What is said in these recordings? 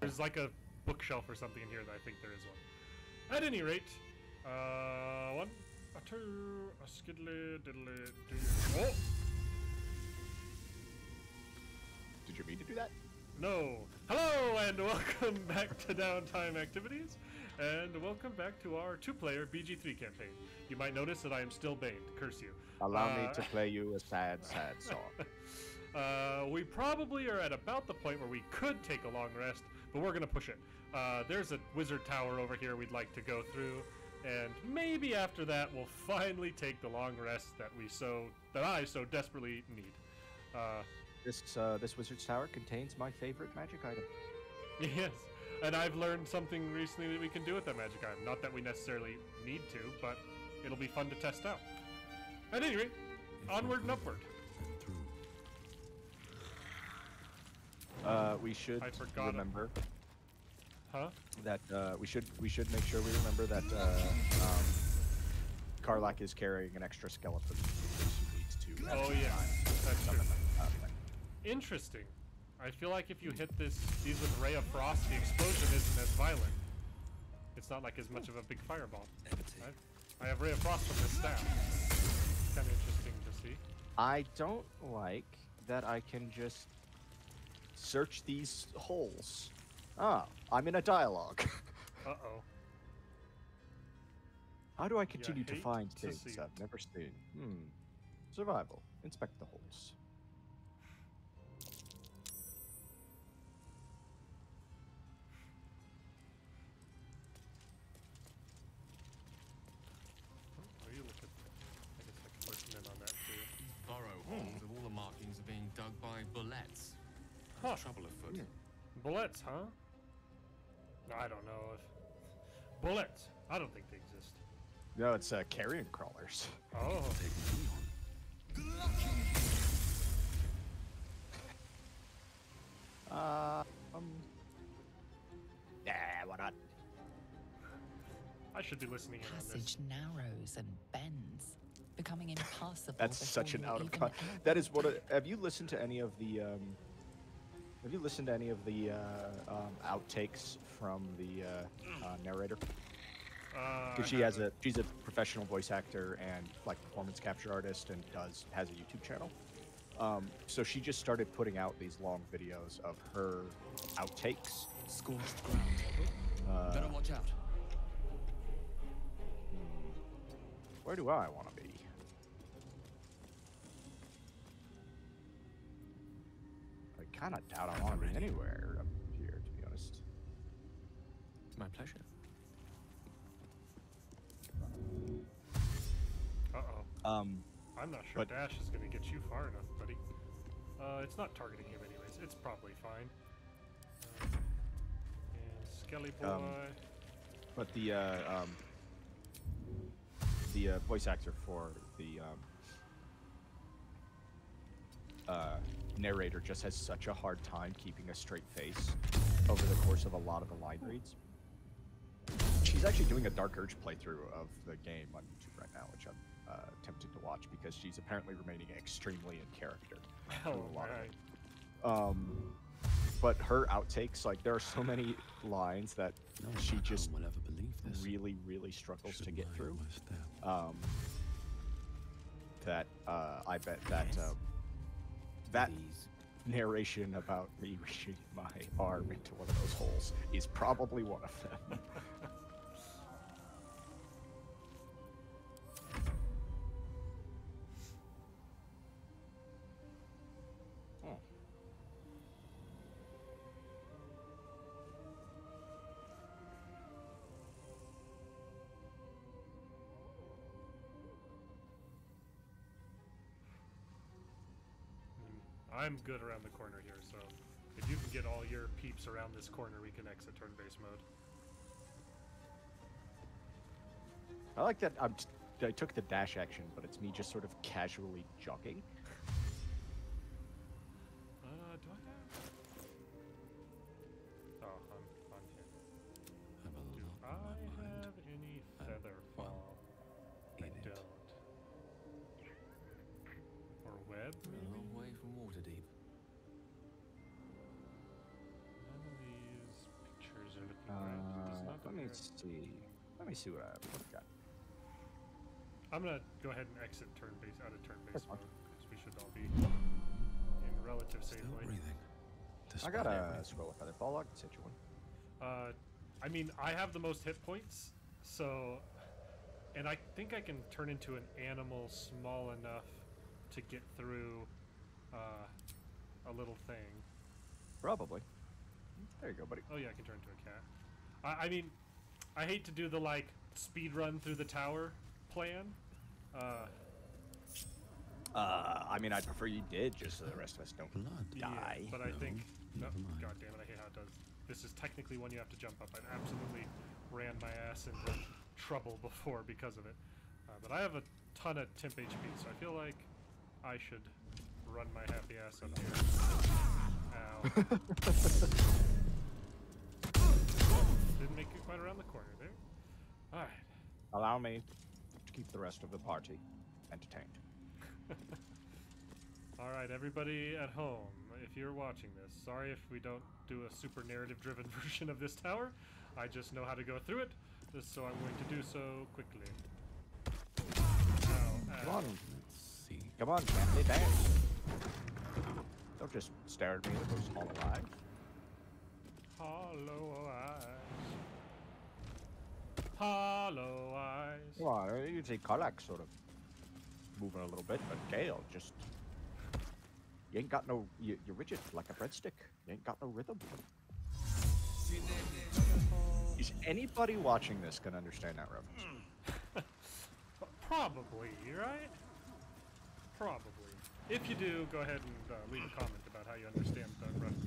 there's like a bookshelf or something in here that I think there is one. At any rate, one, a two, a skiddly diddly do. Oh! Did you mean to do that? No. Hello and welcome back to Downtime Activities, and welcome back to our two-player BG3 campaign. You might notice that I am still baned. Curse you. Allow me to play you a sad, sad song. We probably are at about the point where we could take a long rest, but we're gonna push it. There's a wizard tower over here we'd like to go through, and maybe after that we'll finally take the long rest that I so desperately need. This wizard's tower contains my favorite magic item. Yes, and I've learned something recently that we can do with that magic item. Not that we necessarily need to, but it'll be fun to test out. At any rate, onward and upward. We should remember. Huh? That we should make sure we remember that Karlak is carrying an extra skeleton in case he needs to. Oh yeah, that's true. Interesting. I feel like if you hit these with Ray of Frost, the explosion isn't as violent. It's not like as much of a big fireball. I have Ray of Frost from this staff. Kind of interesting to see. I don't like that I can just search these holes. Ah, I'm in a dialogue. Uh-oh. How do I continue to hate find to things see I've never seen? Survival. Inspect the holes. Oh, you look at. I guess I can listen in on that too. These burrow holes with all the markings are being dug by bullets. Huh. Trouble afoot. Bullets, huh? I don't know if bullets. I don't think they exist. No, it's carrion crawlers. Oh. Yeah, why not? I should be listening in on this. Passage narrows and bends, becoming impassable. That's such an before out you of even context. That is what. Have you listened to any of the? Have you listened to any of the outtakes from the narrator? Because she's a professional voice actor and like performance capture artist and has a YouTube channel. So she just started putting out these long videos of her outtakes. Scorched ground. Better watch out. Where do I want to be? I kind of doubt I want to be anywhere up here, to be honest. My pleasure. Uh-oh. I'm not sure Dash is going to get you far enough, buddy. It's not targeting him anyways. It's probably fine. And Skelly Boy. But the voice actor for the narrator just has such a hard time keeping a straight face over the course of a lot of the line reads. She's actually doing a Dark Urge playthrough of the game on YouTube right now, which I'm tempted to watch because she's apparently remaining extremely in character. Oh, right. But her outtakes, like there are so many lines that she just will ever believe this. really, really struggles to get through. That I bet that that narration about me reaching my arm into one of those holes is probably one of them. I'm good around the corner here, so if you can get all your peeps around this corner, we can exit turn-based mode. I like that I took the dash action, but it's me just sort of casually jogging. Do I have? Oh, I'm here. Do I have any feather fall? I don't. Or web, A maybe? long way from Waterdeep. None of these Let me see. Let me see what I've got. I'm gonna go ahead and exit turn base out of turn base That's fine. mode because we should all be in relative Still safely. breathing. I Despite got a everything. scroll of feather fall. I can set you one. I mean, I have the most hit points, so, and I think I can turn into an animal small enough to get through a little thing. Probably. There you go, buddy. Oh yeah, I can turn into a cat. I mean, I hate to do the like speed run through the tower plan. I mean, I'd prefer you did, just so the rest of us don't Blood. die. But I No, think no. never mind. God damn it! I hate how it does. This is technically one you have to jump up. I absolutely ran my ass into trouble before because of it. But I have a ton of temp HP, so I feel like I should run my happy ass up here. Ow. Didn't make it quite around the corner there. Alright. Allow me to keep the rest of the party entertained. Alright, everybody at home, if you're watching this, sorry if we don't do a super narrative-driven version of this tower. I just know how to go through it, so I'm going to do so quickly. Ow, Come ow. on. Let's see. Come on, family, dance. Don't just stare at me with those hollow eyes. Hollow eyes. Hollow eyes. Come on, you see Karlak sort of moving a little bit, but Gale just... You ain't got no... You're rigid, like a breadstick. You ain't got no rhythm. Is anybody watching this gonna understand that reference? Probably, right? Probably. If you do, go ahead and leave a comment about how you understand that reference.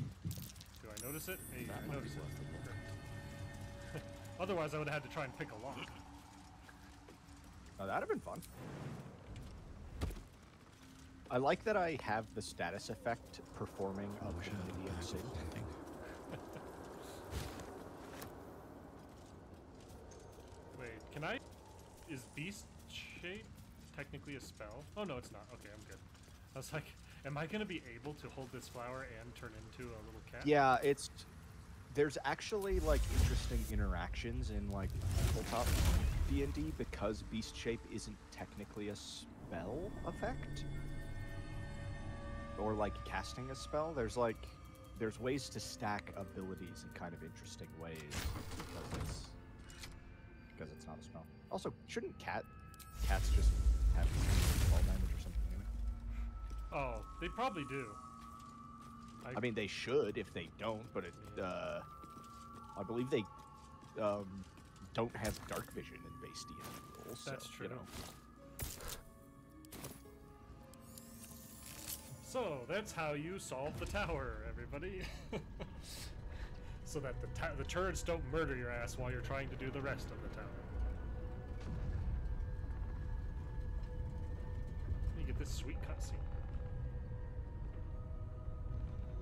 Do I notice it? Hey, I notice it. Great. Otherwise, I would have had to try and pick a lock. Oh, that'd have been fun. I like that I have the status effect performing of Wish I the had a bag Indian of holding. Wait, can I... Is beast shape technically a spell? Oh, no, it's not. Okay, I'm good. I was like, am I going to be able to hold this flower and turn into a little cat? Yeah, it's... There's actually, like, interesting interactions in, like, tabletop D&D because Beast Shape isn't technically a spell effect. Or, like, casting a spell. There's, like... There's ways to stack abilities in kind of interesting ways because it's not a spell. Also, shouldn't cats just have fall damage or something anyway? Oh, they probably do. I mean, they should if they don't, but it, I believe they don't have dark vision in base D&D rules. That's so, true. You know. So, that's how you solve the tower, everybody. So that the turrets don't murder your ass while you're trying to do the rest of the tower. You get this sweet cutscene.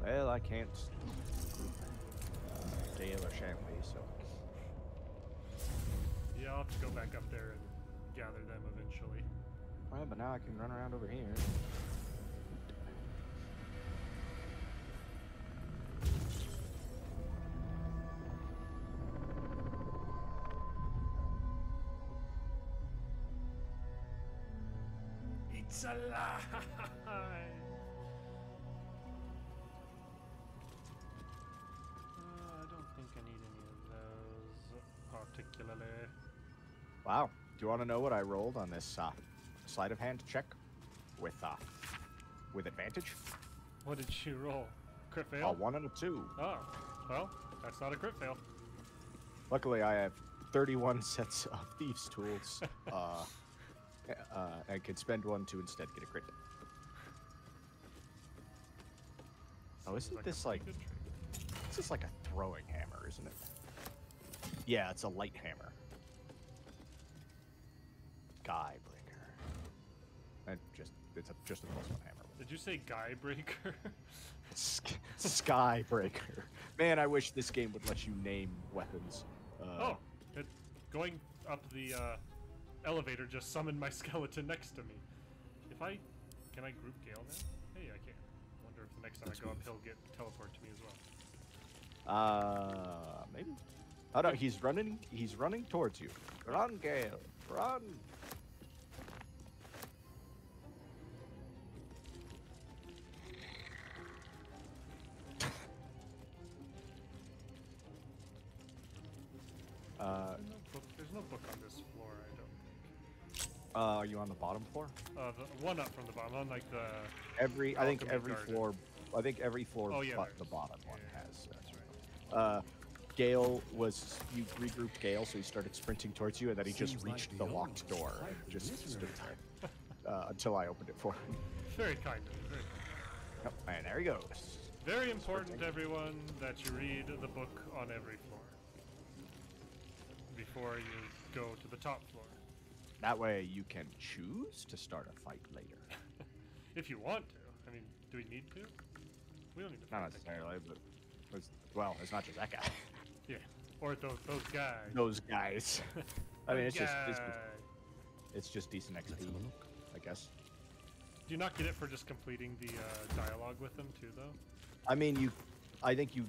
Well, I can't Gale or Shanley, so... Yeah, I'll have to go back up there and gather them eventually. Well, but now I can run around over here. It's alive! I don't think I need any of those particularly. Wow. Do you want to know what I rolled on this sleight of hand check with advantage? What did you roll? Crit A fail? 1 and a 2. Oh, well, that's not a crit fail. Luckily, I have 31 sets of thieves' tools, and could spend one to instead get a crit. Oh, isn't this like... pretty good trick. This is like a throwing hammer, isn't it? Yeah, it's a light hammer. Guy breaker. And it's just a +1 hammer. Did you say guy breaker? Sky breaker. Man, I wish this game would let you name weapons. Oh, going up the elevator just summoned my skeleton next to me. Can I group Gale now? Hey, I can. I wonder if the next time I go up, he'll teleport to me as well. Maybe. Oh no, he's running. He's running towards you. Run, Gale. Run. There's no book on this floor, I don't think. Are you on the bottom floor? The one up from the bottom, on like the... I think Alchemy every garden. floor. I think every floor Oh, yeah, but there the is. bottom one Yeah, has. that's right. Gale was, you regrouped Gale, so he started sprinting towards you, and then he just Seems like reached the the locked old door quite and the just literary stood there until I opened it for him. Very kind of you, very kind. Yep, and there he goes. Very important, everyone, that you read the book on every floor before you go to the top floor. That way you can choose to start a fight later. If you want to. I mean, do we need to? We don't need to. Not fight that guy. necessarily, but well, it's not just that guy. Yeah, or those guys. Those guys. I mean, it's just Guy. it's just decent XP, Let's have a look. I guess. Do you not get it for just completing the dialogue with them too, though? I mean, I think you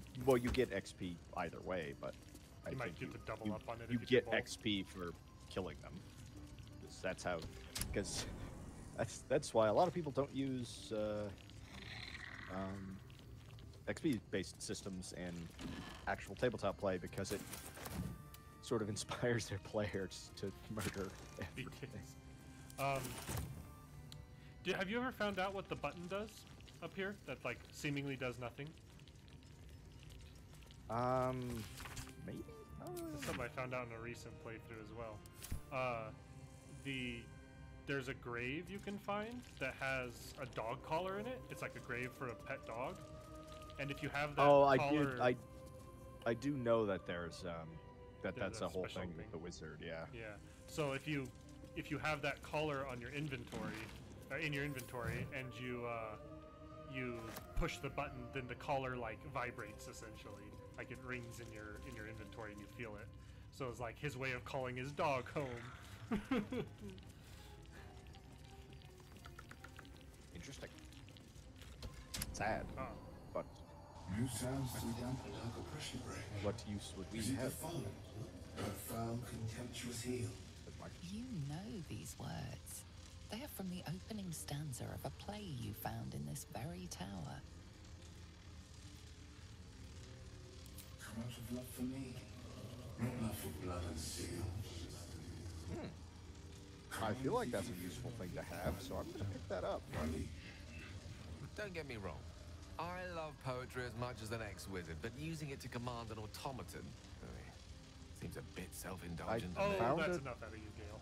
get XP either way, but You I might think get to double up on it. You if you get do both. XP for killing them. That's how, because that's why a lot of people don't use XP-based systems in actual tabletop play, because it sort of inspires their players to murder everything. Have you ever found out what the button does up here? That like seemingly does nothing. Maybe. That's something I found out in a recent playthrough as well. There's a grave you can find that has a dog collar in it. It's like a grave for a pet dog, and if you have that collar, I do know that there's that's There's a a whole special thing thing. with the wizard. Yeah. yeah. So if you have that collar on your inventory, in your inventory, and you push the button, then the collar like vibrates essentially, like it rings in your inventory, and you feel it. So it's like his way of calling his dog home. Interesting. Sad, Oh. but New sounds to dampen like a pressure break. what use would we Is it the have? fallen? A foul, contemptuous heel. with my- You know these words. They are from the opening stanza of a play you found in this very tower. Come out of love for me, not love for blood and steel. I feel like that's a useful thing to have, so I'm gonna pick that up. Money. Don't get me wrong. I love poetry as much as an ex-wizard, but using it to command an automaton seems a bit self-indulgent. Oh, Found that's it. enough out of you, Gale.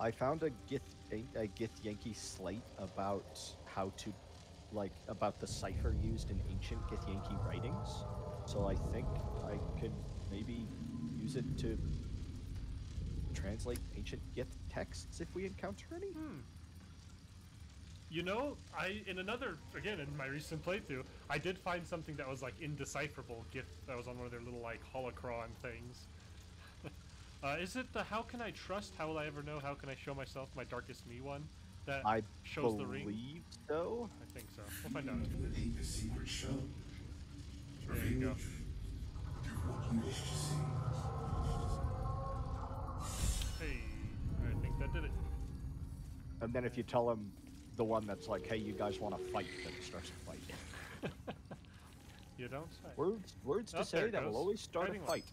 I found a Gith Yankee slate about how to, about the cipher used in ancient Gith Yankee writings. So I think I could maybe use it to translate ancient Gith texts if we encounter any. You know, in my recent playthrough, I did find something that was like indecipherable gift that was on one of their little like holocron things. Is it the "How can I trust? How will I ever know? How can I show myself my darkest me" one that I shows the ring? believe so. I think so. We'll find out. The deepest secret show. There you go. Revealed. Do what you wish to see. Hey, I think that did it. And then if you tell him the one that's like, "Hey, you guys want to fight?" then it starts a fight. You don't say. Words to Oh, there say it that will goes. always start Fighting a line. fight.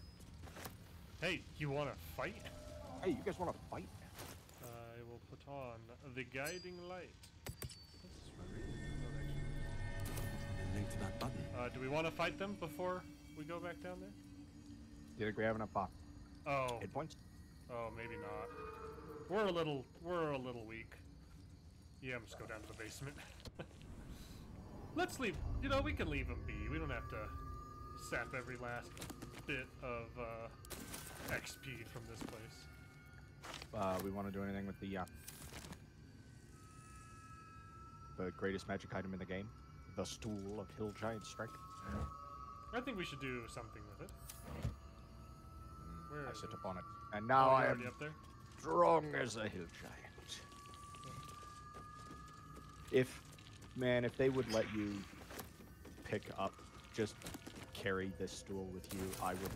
Hey, you want to fight? Hey, you guys want to fight? I will put on the guiding light. Link to that button. Do we want to fight them before we go back down there? Do you think we have enough Oh, hit points? oh, maybe not. We're a little weak. Yeah, I'm just go down to the basement. Let's leave. You know, we can leave them be. We don't have to sap every last bit of XP from this place. We want to do anything with the greatest magic item in the game, the Stool of Hill Giant Strength. I think we should do something with it. Where I is sit it? upon it, and Oh, now you're I am already up there. strong as a hill giant. If they would let you pick up, just carry this stool with you, I would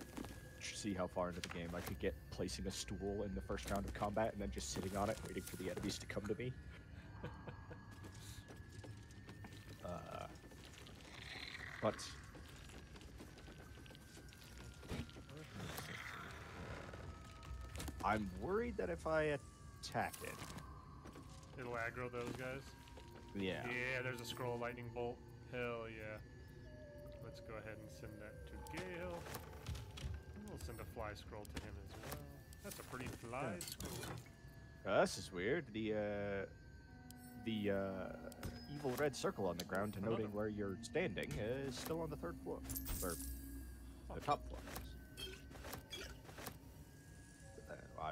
see how far into the game I could get placing a stool in the first round of combat and then just sitting on it, waiting for the enemies to come to me. But I'm worried that if I attack it, it'll aggro those guys. yeah. Yeah, there's a scroll lightning bolt. Hell yeah. Let's go ahead and send that to Gale. We'll send a fly scroll to him as well. That's a pretty fly scroll. This is weird. The evil red circle on the ground denoting where you're standing is still on the 3rd floor, or the top floor.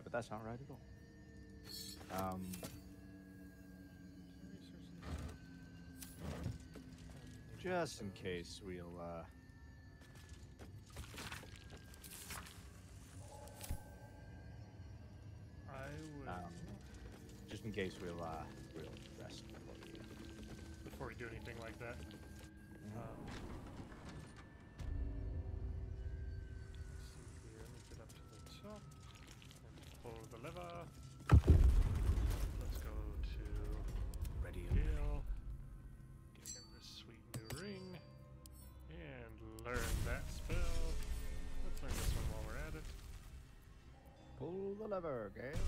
But that's not right at all. Just in case we'll just in case we'll rest before we do anything like that. Let's see here. Let me get up to the top and pull the lever. Let's go to Ready. Gale. Get him this sweet new ring and learn that spell. Let's learn this one while we're at it. pull the lever, Gale. And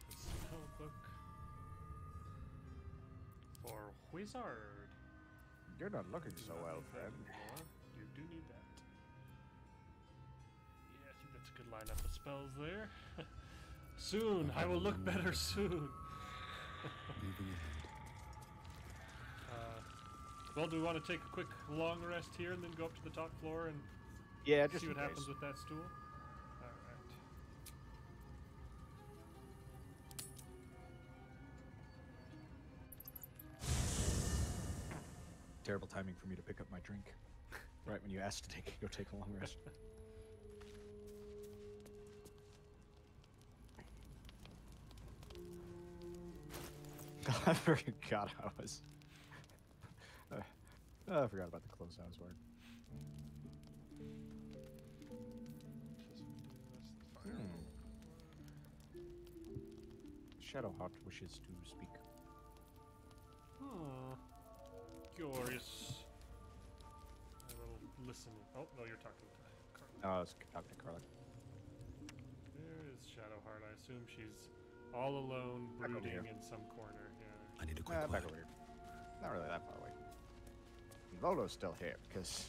his spell book for Wizard. You're not looking so well, Need that friend. anymore. You do need that. Yeah, I think that's a good lineup of spells there. Soon, I will look better soon. Well, do we want to take a quick long rest here and then go up to the top floor and Yeah, just see what in happens case. with that stool? Alright. Terrible timing for me to pick up my drink. Right when you asked to go take a long rest. I forgot I was. I forgot about the clothes I was wearing. Shadowheart wishes to speak. Curious. I will listen. Oh, no, you're talking to Carly. Oh, I was talking to Carly. There is Shadowheart. I assume she's all alone, Back over brooding here. in some corner. Yeah. I need a quick Back word. over here. Not really that far away. And Volo's still here because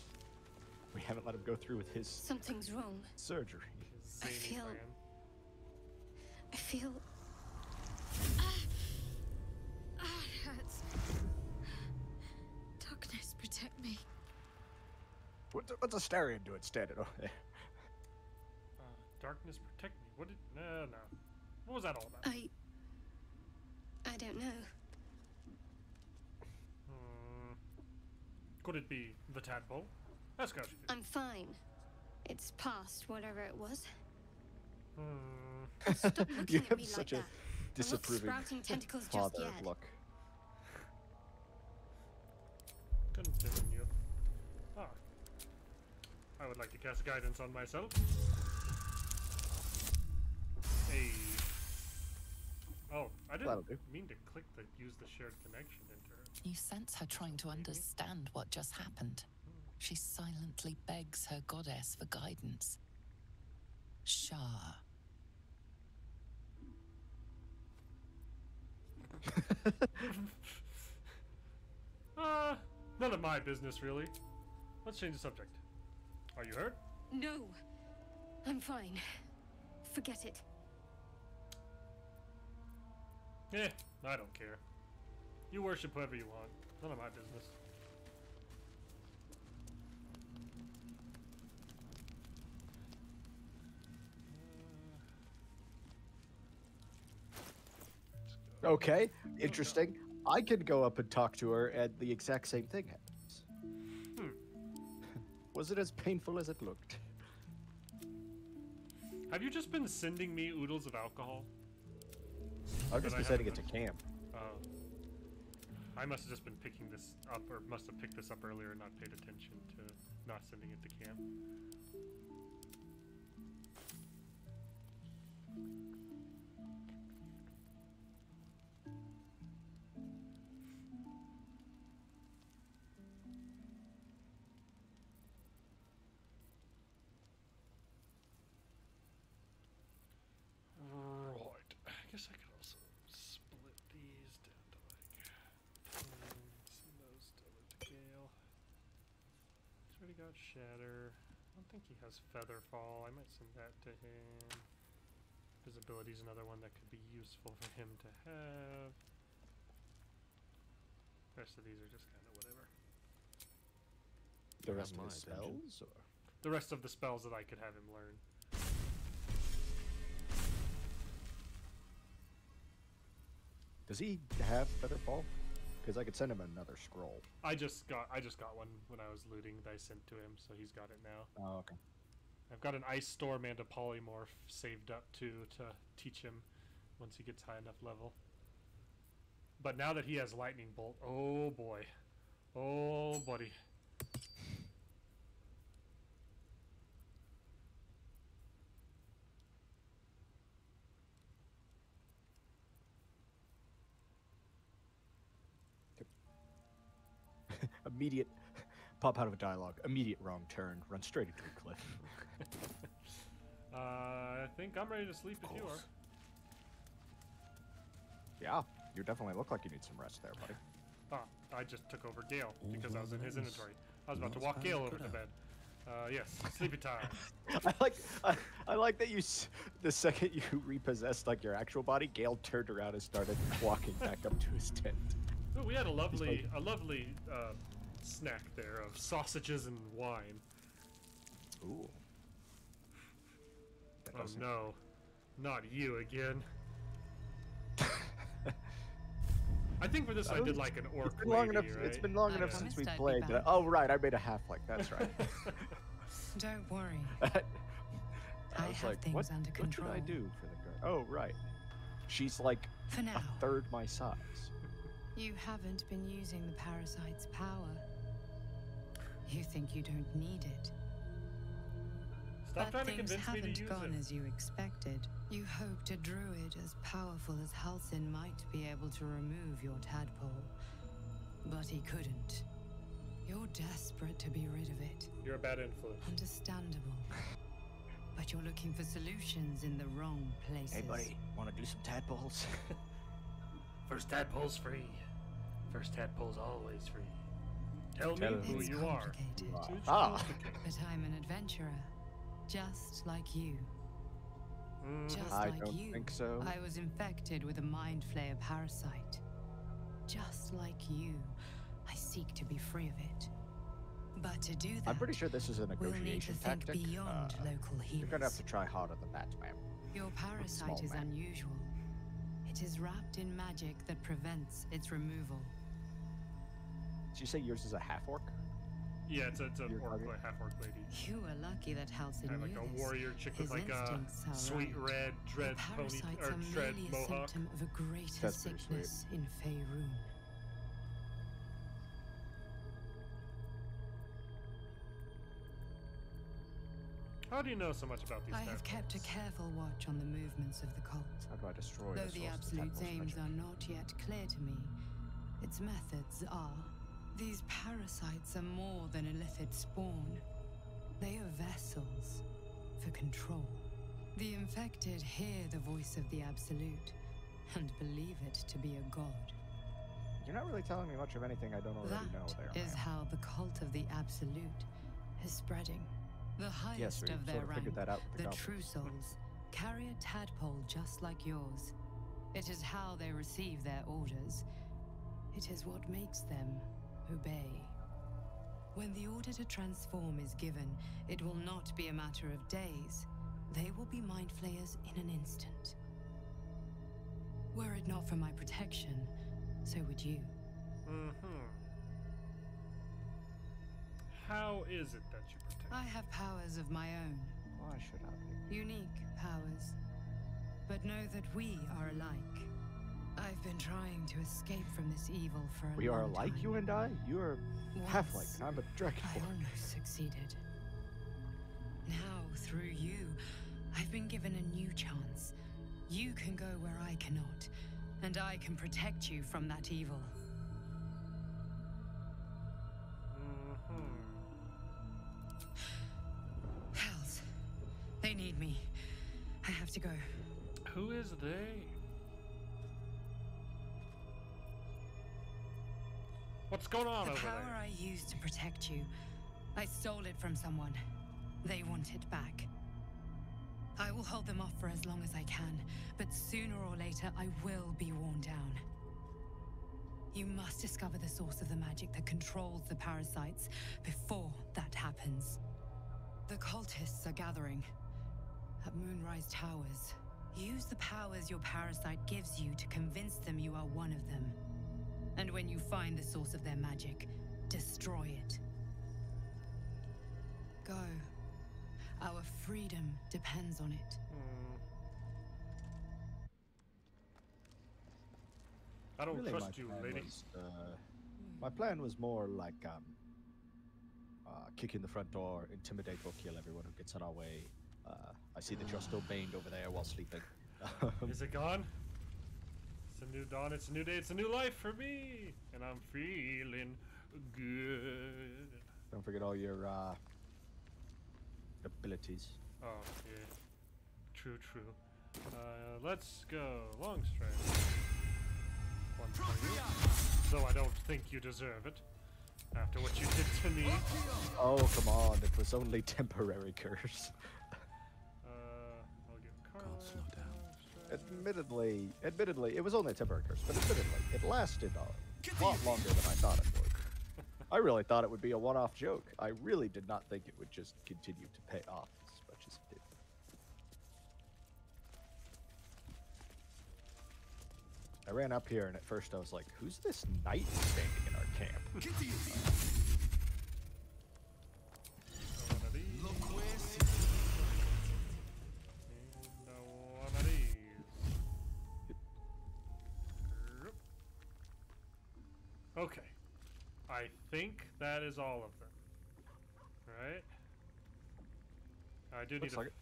we haven't let him go through with his Something's wrong. surgery. His I zany feel- plan. I feel. It hurts. Darkness, protect me. What's Astarion doing standing over there? Darkness protect me. What did? No. What was that all about? I don't know. Could it be the tadpole? Ask how she feels. I'm fine. It's past whatever it was. Hmm. Stop You looking at have me such like a that. disapproving I'm not sprouting tentacles just father yet. look. Continue. Ah. I would like to cast guidance on myself. Hey. Oh, I That'll didn't do. mean to click the use the shared connection enter. You sense her trying to understand what just happened. She silently begs her goddess for guidance. Shah. None of my business, really. Let's change the subject. Are you hurt? No. I'm fine. Forget it. Eh, I don't care. You worship whoever you want. None of my business. Okay, interesting. I can go up and talk to her, and the exact same thing happens. Was it as painful as it looked? Have you just been sending me oodles of alcohol? I've just I been sending it to haven't- camp. I must have just been picking this up, or must have picked this up earlier and not paid attention to not sending it to camp. Right. I guess I could also split these down to like send those still into Gale. He's already got Shatter. I don't think he has Featherfall. I might send that to him. Visibility is another one that could be useful for him to have. The rest of these are just kind of whatever. The rest of my his attention. spells, or The rest of the spells that I could have him learn. does he have Featherfall? Because I could send him another scroll. I just got one when I was looting that I sent to him, so he's got it now. Oh, okay. I've got an Ice Storm and a Polymorph saved up too to teach him once he gets high enough level. But now that he has Lightning Bolt, oh boy. Oh buddy. Immediate pop out of a dialogue. Immediate wrong turn. Run straight into a cliff. I think I'm ready to sleep if you are. Yeah, you definitely look like you need some rest there, buddy. I just took over Gale because I was in his inventory. I was about to walk Gale over to bed. Yes, sleepy time. I like that the second you repossessed like your actual body, Gale turned around and started walking back up to his tent. Oh, we had a lovely snack there of sausages and wine. Ooh. Oh no, not you again. I think for this I did like an orc It's been long lady, enough. right? It's been long I enough promised since we I'd be played. back. Oh right, I made a half-like. That's right. Don't worry. I I was have like, things what? under What control. did I do for the girl? Oh right, she's like For now, a third my size. you haven't been using the parasite's power. You think you don't need it. Stop but trying to things convince me to haven't use gone it. as you expected. You hoped a druid as powerful as Halsin might be able to remove your tadpole. But he couldn't. You're desperate to be rid of it. You're a bad influence. Understandable. But you're looking for solutions in the wrong places. Hey buddy, want to do some tadpoles? First tadpole's free. First tadpole's always free. Tell me Tell who It's you are. complicated. Ah. But I'm an adventurer. Just like you. Just I like don't you, think so. I was infected with a mind flayer parasite. Just like you, I seek to be free of it. But to do that, I'm pretty sure this is a we'll need to negotiation think tactic. beyond local healers. You're gonna have to try harder than that, ma'am. Your small parasite is man. unusual. It is wrapped in magic that prevents its removal. Did you say yours is a half-orc? Yeah, it's a You're orc, target? half-orc lady. You were lucky that Halsin Kind knew of like a this. warrior chick with His like a instincts are sweet right. red dread The pony parasites or are dread merely a mohawk. symptom of a greater That's pretty sweet. sickness in Faerun. How do you know so much about these I have kept a tadpoles? careful watch on the movements of the cult. How do I destroy Though the the source of Absolute's tadpoles aims magic? are not yet clear to me, its methods are. These parasites are more than illithid spawn. They are vessels for control. The infected hear the voice of the Absolute and believe it to be a god. You're not really telling me much of anything I don't already know there, That is ma'am. how the cult of the Absolute is spreading. The highest Yes, we of their sort of rank, figured that out with the the goblins. true souls, carry a tadpole just like yours. It is how they receive their orders. It is what makes them obey. When the order to transform is given, it will not be a matter of days. They will be mind flayers in an instant. Were it not for my protection, so would you. How is it that you protect? I have powers of my own. Why should I be? Unique powers. But know that we are alike. I've been been trying to escape from this evil for a We are long alike, time. you and I? You are half-like, Once, and I'm a I dragonborn. almost succeeded. Now, through you, I've been given a new chance. You can go where I cannot, and I can protect you from that evil. Hells. They need me. I have to go. Who is they? What's going on The over power there? I used to protect you, I stole it from someone. They want it back. I will hold them off for as long as I can, but sooner or later I will be worn down. You must discover the source of the magic that controls the parasites before that happens. The cultists are gathering at Moonrise Towers. Use the powers your parasite gives you to convince them you are one of them. And when you find the source of their magic, destroy it. Go. Our freedom depends on it. I don't Really, trust you, plan lady. was, my plan was more like kick in the front door, intimidate or kill everyone who gets in our way. I see that you're still baned over there while sleeping. Is it gone? It's a new dawn, it's a new day, it's a new life for me! And I'm feeling good. Don't forget all your abilities. Oh, yeah. True, true. Let's go. Long strike. One for you. Though I don't think you deserve it. After what you did to me. Oh, come on. It was only temporary curse. I'll give Carl. Can't slow down. Admittedly, it was only a temporary curse, but admittedly, it lasted a lot longer than I thought it would. I really thought it would be a one-off joke. I really did not think it would just continue to pay off as much as it did. I ran up here, and at first I was like, who's this knight standing in our camp? One of these. And one of these. Okay. I think that is all of them. Right? I do need Looks to. like it.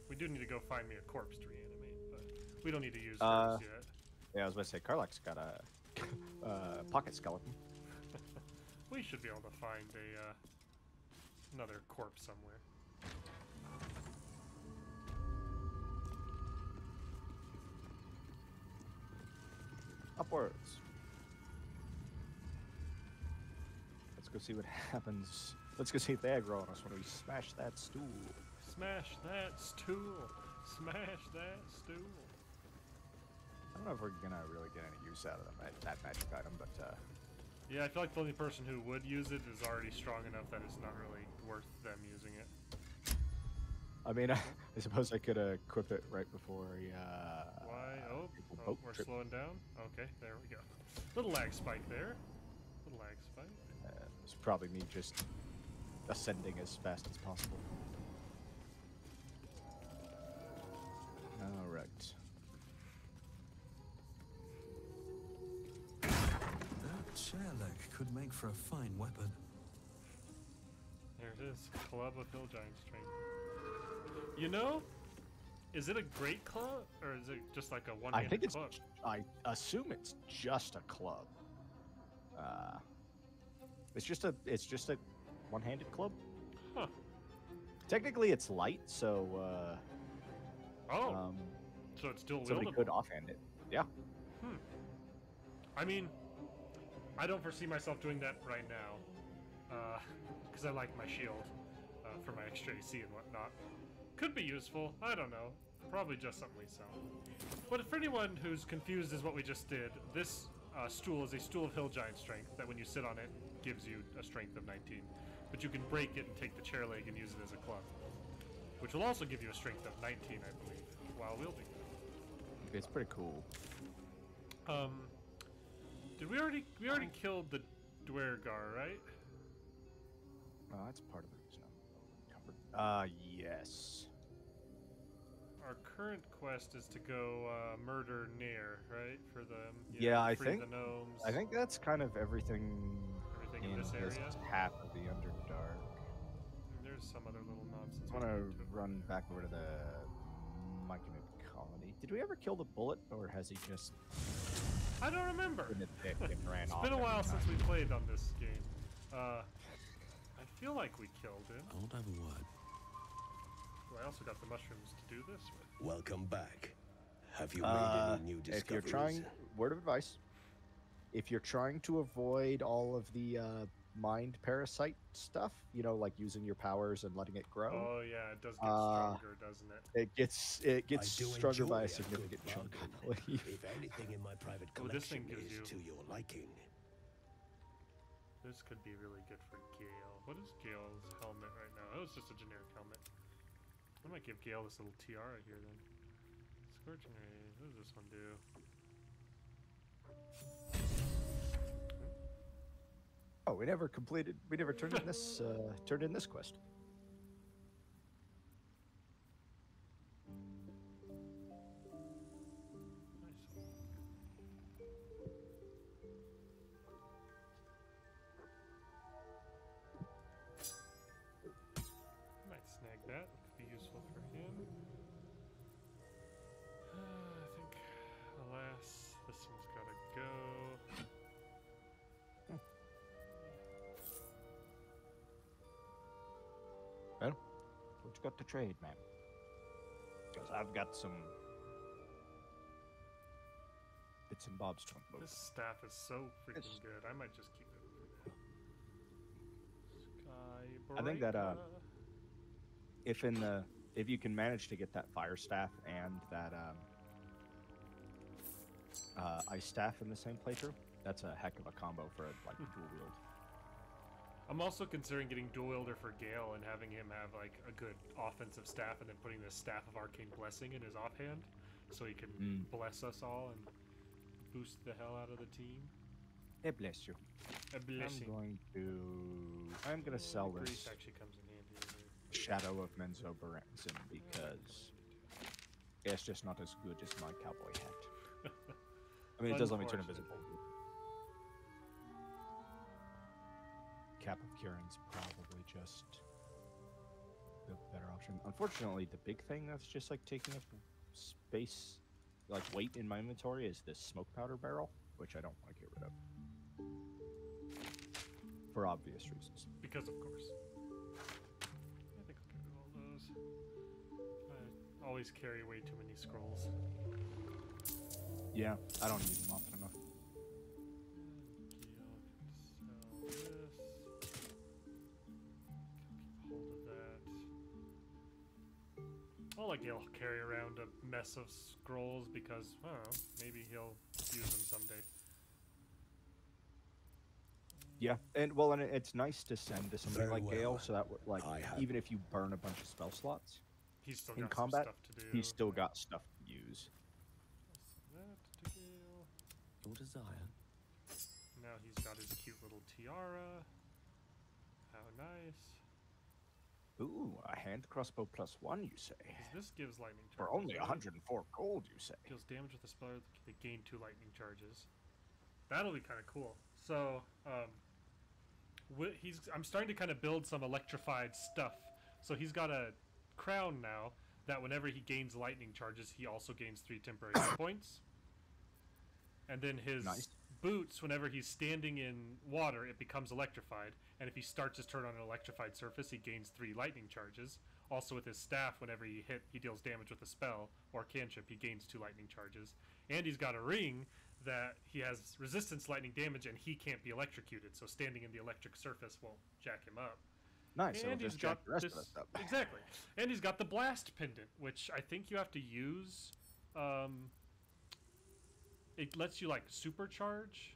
We do need to go find me a corpse to reanimate, but we don't need to use hers yet. Yeah, I was about to say, Karlak's got a pocket skeleton. We should be able to find a another corpse somewhere. Upwards. Let's go see what happens. Let's go see if they aggro on us when we smash that stool. Smash that stool! Smash that stool! I don't know if we're gonna really get any use out of that magic item, but Yeah, I feel like the only person who would use it is already strong enough that it's not really worth them using it. I mean, I suppose I could equip it right before we. Why? Oh, boat we're trip. slowing down. Okay, there we go. Little lag spike there. Little lag spike. It's probably me just ascending as fast as possible. All right. That chair leg could make for a fine weapon. There it is. Club of Hill Giant Strength. You know, is it a great club or is it just like a I one-handed think it's. club? I assume it's just a club. It's just a one-handed club. Huh. Technically, it's light, so Oh, so it's dual somebody wieldable. could offhand it. Yeah. I mean, I don't foresee myself doing that right now, because I like my shield for my extra AC and whatnot. Could be useful. I don't know. Probably just something we sell. But for anyone who's confused as what we just did, this stool is a stool of Hill Giant Strength that when you sit on it gives you a strength of 19. But you can break it and take the chair leg and use it as a club, which will also give you a strength of 19, I believe, while wielding it. It's pretty cool. Did we already killed the Dwergar, right? That's part of the reason I'm covered. Yes. our current quest is to go murder Nair, right? For the Yeah, I free think. the gnomes. I think that's kind of everything. Everything in this area. Half of the Underdark. There's some other little nonsense. I want to run back over to the Myconid colony. Did we ever kill the bullet, or has he just? I don't remember. And ran It's off been a while every since time? we played on this game. I feel like we killed him. I won't have a word. I also got the mushrooms to do this with. Welcome back. Have you made any new discoveries? If you're trying, word of advice: if you're trying to avoid all of the mind parasite stuff, you know, like using your powers and letting it grow. Oh yeah, it does get stronger, doesn't it? It gets I do stronger by enjoy a good significant chunk. bargain. If anything in my private Oh, this thing collection gives is you- to your liking. This could be really good for Gale. What is Gale's helmet right now? Oh, it's just a generic helmet. I might give Gale this little tiara here then. Scorching Rays. What does this one do? Oh, we never completed. We never turned in this. Turned in this quest. Nice. Might snag that. Could be useful for him. I think, alas, this one's gotta go. Well, what you got to trade, man? Because I've got some bits and bobs to unload. This staff is so freaking It's- good. I might just keep it for now. I think that, Skybreaker. if you can manage to get that fire staff and that ice staff in the same playthrough, that's a heck of a combo for like dual wield. I'm also considering getting dual wielder for Gale and having him have like a good offensive staff, and then putting the staff of arcane blessing in his offhand, so he can bless us all and boost the hell out of the team. Hey, bless you. A blessing. I'm gonna sell Grease this actually comes in handy. Shadow of Menzo Berenzin because it's just not as good as my cowboy hat. I mean, it does let me turn invisible. Cap of Kieran's probably just the better option. Unfortunately, the big thing that's just like taking up space, like weight in my inventory, is this smoke powder barrel, which I don't want to get rid of. For obvious reasons. Because of course. I think I'll get rid of all those. I always carry way too many scrolls. Yeah, I don't use them often enough. Sell this. Keep hold of that. I'll let Gale carry around a mess of scrolls because, I don't know, maybe he'll use them someday. Yeah, and well, and it's nice to send to somebody Very like Gale, well. so that like I have- even if you burn a bunch of spell slots He's still in got combat, some stuff to do. he's still got stuff to use. That to Gale. Your desire. Now he's got his cute little tiara. How nice. Ooh, a hand crossbow +1, you say? 'Cause this gives lightning charges. For only right? 104 gold, you say? Deals damage with a spell that gain 2 lightning charges. That'll be kind of cool. So, I'm starting to kind of build some electrified stuff. So he's got a crown now that whenever he gains lightning charges, he also gains 3 temporary hit points. And then his Nice. boots, whenever he's standing in water, it becomes electrified. And if he starts his turn on an electrified surface, he gains 3 lightning charges. Also with his staff, whenever he deals damage with a spell or cantrip, he gains 2 lightning charges. And he's got a ring that he has resistance lightning damage, and he can't be electrocuted. So standing in the electric surface won't jack him up. Nice, it'll And he's just jack got the rest this, of us up. exactly. And he's got the blast pendant, which I think you have to use. It lets you like supercharge.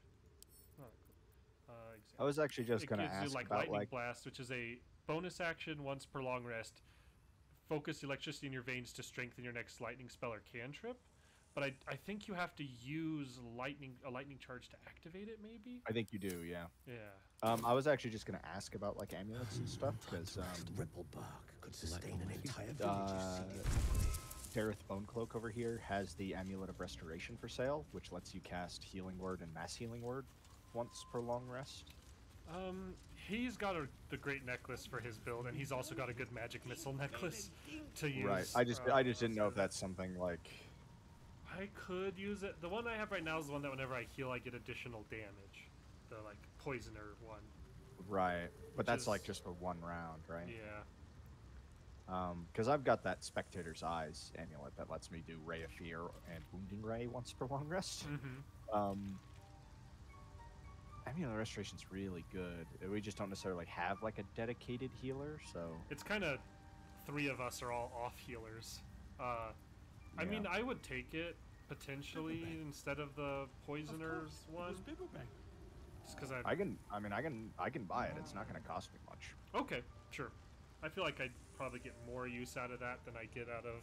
I was actually just It gonna gives ask you like about lightning like blast, which is a bonus action once per long rest. Focus electricity in your veins to strengthen your next lightning spell or cantrip. But I think you have to use a lightning charge to activate it, maybe. I think you do, yeah. Yeah. I was actually just gonna ask about like amulets and stuff because Ripple bark could sustain an entire uh, village. Dareth Bonecloak over here has the Amulet of Restoration for sale, which lets you cast Healing Word and Mass Healing Word once per long rest. He's got the great necklace for his build, and he's also got a good magic missile necklace to use. Right. I just didn't know if that's something like. I could use it. The one I have right now is the one that whenever I heal, I get additional damage. The like poisoner one. Right, but that's is- like just for one round, right? Yeah. Because I've got that Spectator's Eyes amulet that lets me do Ray of Fear and Wounding Ray once per long rest. Amulet Restoration's really good. We just don't necessarily have like a dedicated healer, so It's kind of 3 of us are all off healers. I mean, I would take it potentially instead of the poisoner's one. Just because I can buy it. It's not going to cost me much. Okay, sure. I feel like I'd probably get more use out of that than I get out of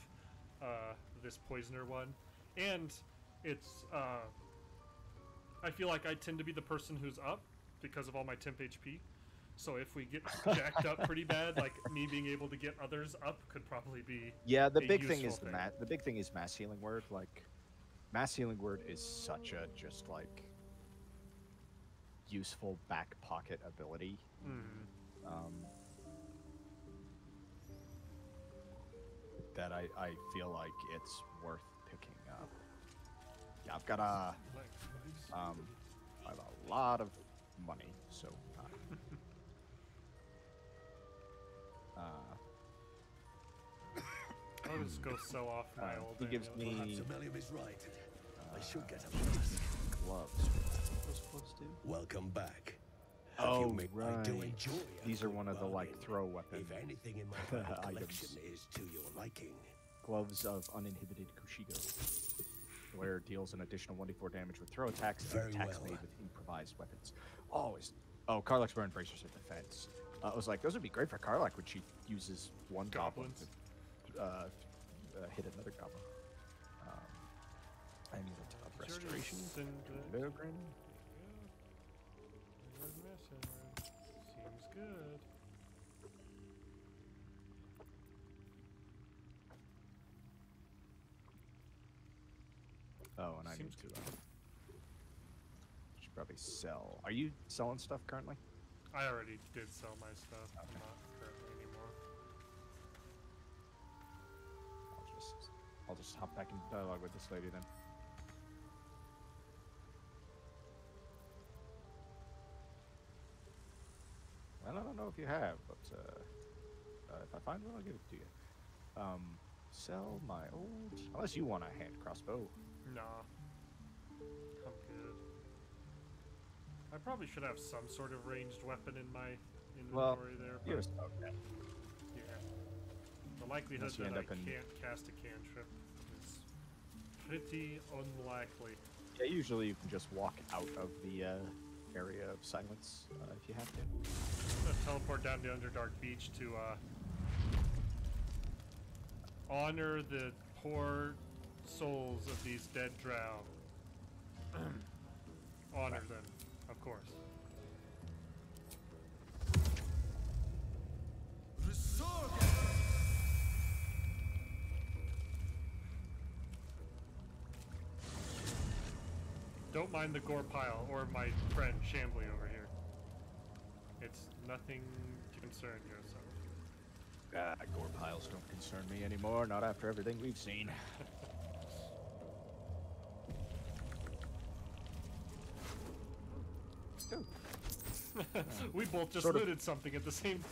this poisoner one, and it's I feel like I tend to be the person who's up because of all my temp HP. So if we get jacked up pretty bad, like me being able to get others up could probably be The big thing useful is the big thing is Mass Healing Word. Like, Mass Healing Word is such a just like useful back pocket ability. That I feel like it's worth picking up. Yeah, I've got I have a lot of money, so I'll just go sell off my old. he gives amulet. me Amelia is right. I should get a gloves. What those gloves do? Welcome back. Oh, I do right. enjoy These are one of the like bargaining. throw weapon If anything in my private collection items. is to your liking. Gloves of Uninhibited Kushigo. The wearer deals an additional 1d4 damage with throw attacks and Very attacks well. made with improvised weapons. Karlach's burn bracers of defense. I was like, those would be great for Karlach when she uses one goblin Goblins. to hit another goblin. Amulet of Did you already Restoration. send it? Logren. Word message. Seems good. Oh, and I Seems need to. Should probably sell. Are you selling stuff currently? I already did sell my stuff. I'm not currently anymore. I'll just hop back in dialogue with this lady then. Well, I don't know if you have, but if I find one, I'll give it to you. Sell my old. Unless you want a hand crossbow. Nah. I'm good. I probably should have some sort of ranged weapon in my inventory there. But You're okay. yeah. The likelihood Unless you that end I up in- can't cast a cantrip is pretty unlikely. Yeah, usually you can just walk out of the area of silence if you have to. I'm gonna teleport down to Underdark Beach to honor the poor souls of these dead drow. Honor them, of course. Don't mind the gore pile or my friend Shambly over here. It's nothing to concern yourself. Gore piles don't concern me anymore, not after everything we've seen. Dude. We both just Sort of- looted something at the same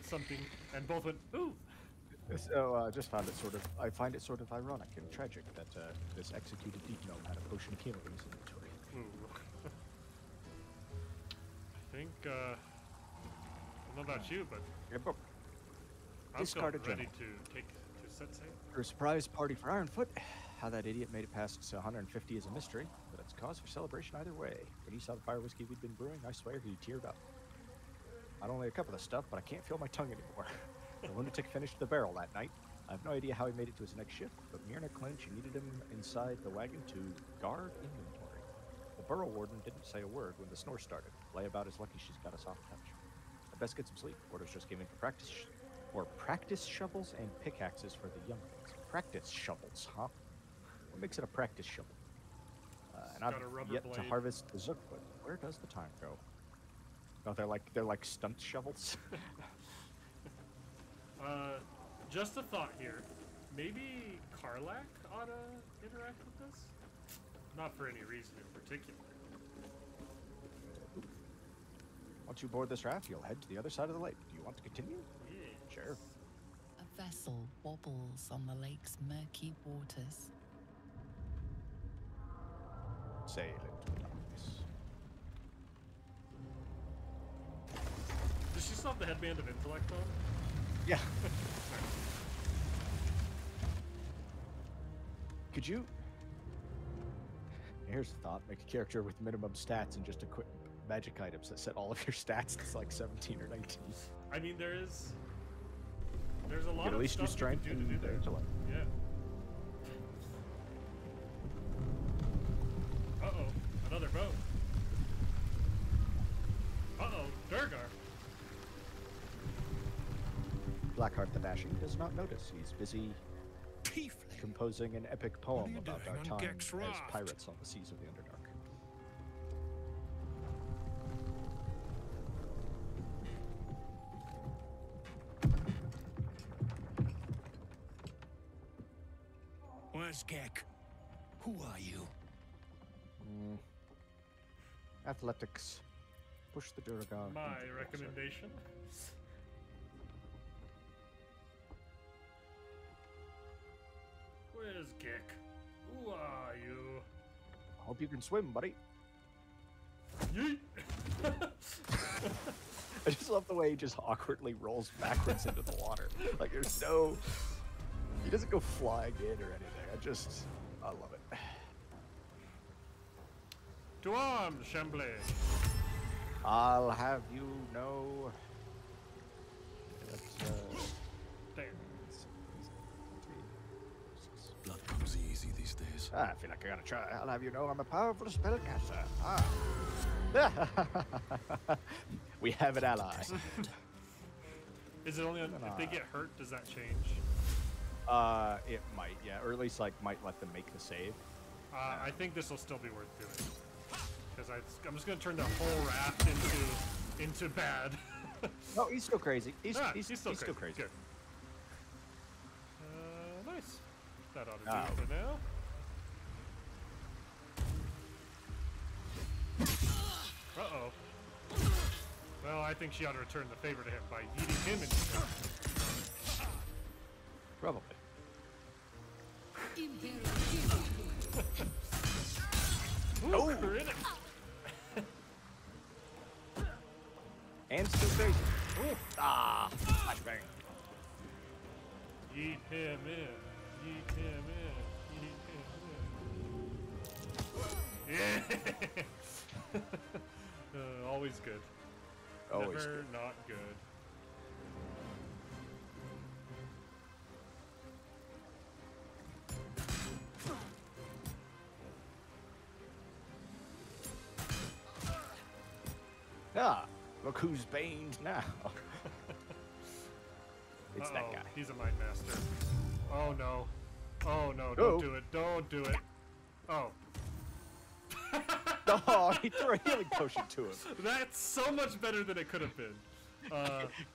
something and both went ooh. So I just found it I find it sort of ironic and tragic that this executed deep gnome had a potion of healing in his inventory. Ooh. I think I don't know about you, but Yeah, but I'm still Discarded ready gem. to take to Sensei. for a surprise party for Ironfoot, how that idiot made it past 150 is a mystery, but it's cause for celebration either way. When he saw the fire whiskey we'd been brewing, I swear he teared up. Not only a cup of the stuff, but I can't feel my tongue anymore. The lunatic finished the barrel that night. I have no idea how he made it to his next shift, but Myrna claimed she needed him inside the wagon to guard inventory. The burrow warden didn't say a word when the snore started. Layabout is lucky she's got a soft touch. I best get some sleep. Orders just came in for practice shovels and pickaxes for the young things. Practice shovels, huh? What makes it a practice shovel? And got I've a rubber yet to blade. harvest the zookwood. Where does the time go? Oh, they're like stunt shovels. Just a thought here. Maybe Karlak ought to interact with this? Not for any reason in particular. Once you board this raft, you'll head to the other side of the lake. Do you want to continue? Yes. Sure. A vessel wobbles on the lake's murky waters. Sail into the darkness. Does she still have the headband of intellect on? Yeah. Could you... Here's a thought. Make a character with minimum stats and just equip magic items that set all of your stats to like 17 or 19. I mean, there's a lot At of least stuff you strength you can do to and do that. intellect. Yeah. Uh-oh, another boat. Uh-oh, Durgar. Blackheart the Dashing does not notice. He's busy Tiefling. composing an epic poem you about doing our on time Gek's as raft? pirates on the seas of the Underdark. Where's Gek? Who are you? Athletics. Push the Duragar. My into the water. recommendation. Where's Gek? Who are you? Hope you can swim, buddy. Yeet! I just love the way he just awkwardly rolls backwards into the water. Like there's no... He doesn't go flying in or anything. I love it. To arms, Chambly! I'll have you know... that, There. Blood comes easy these days. I feel like I gotta try. I'll have you know I'm a powerful spellcaster. We have an ally. Is it only on, if they get hurt, does that change? It might, yeah, or at least like might let them make the save. I think this will still be worth doing. Because I'm just gonna turn the whole raft into bad. No, he's still crazy. He's still crazy. Good. Nice. That ought to do it for now. Uh-oh. Well, I think she ought to return the favor to him by eating him instead. Probably. Ooh, critic. And still crazy. Ooh. Ah, flashbang. Eat him in. Eat him in. Eat him in. Yeah. Always good. Always Never good. not good. Ah, look who's baned now. It's that guy. He's a mind master. Oh no. Oh no, don't do it. Don't do it. Oh. Oh, he threw a healing potion to him. That's so much better than it could have been.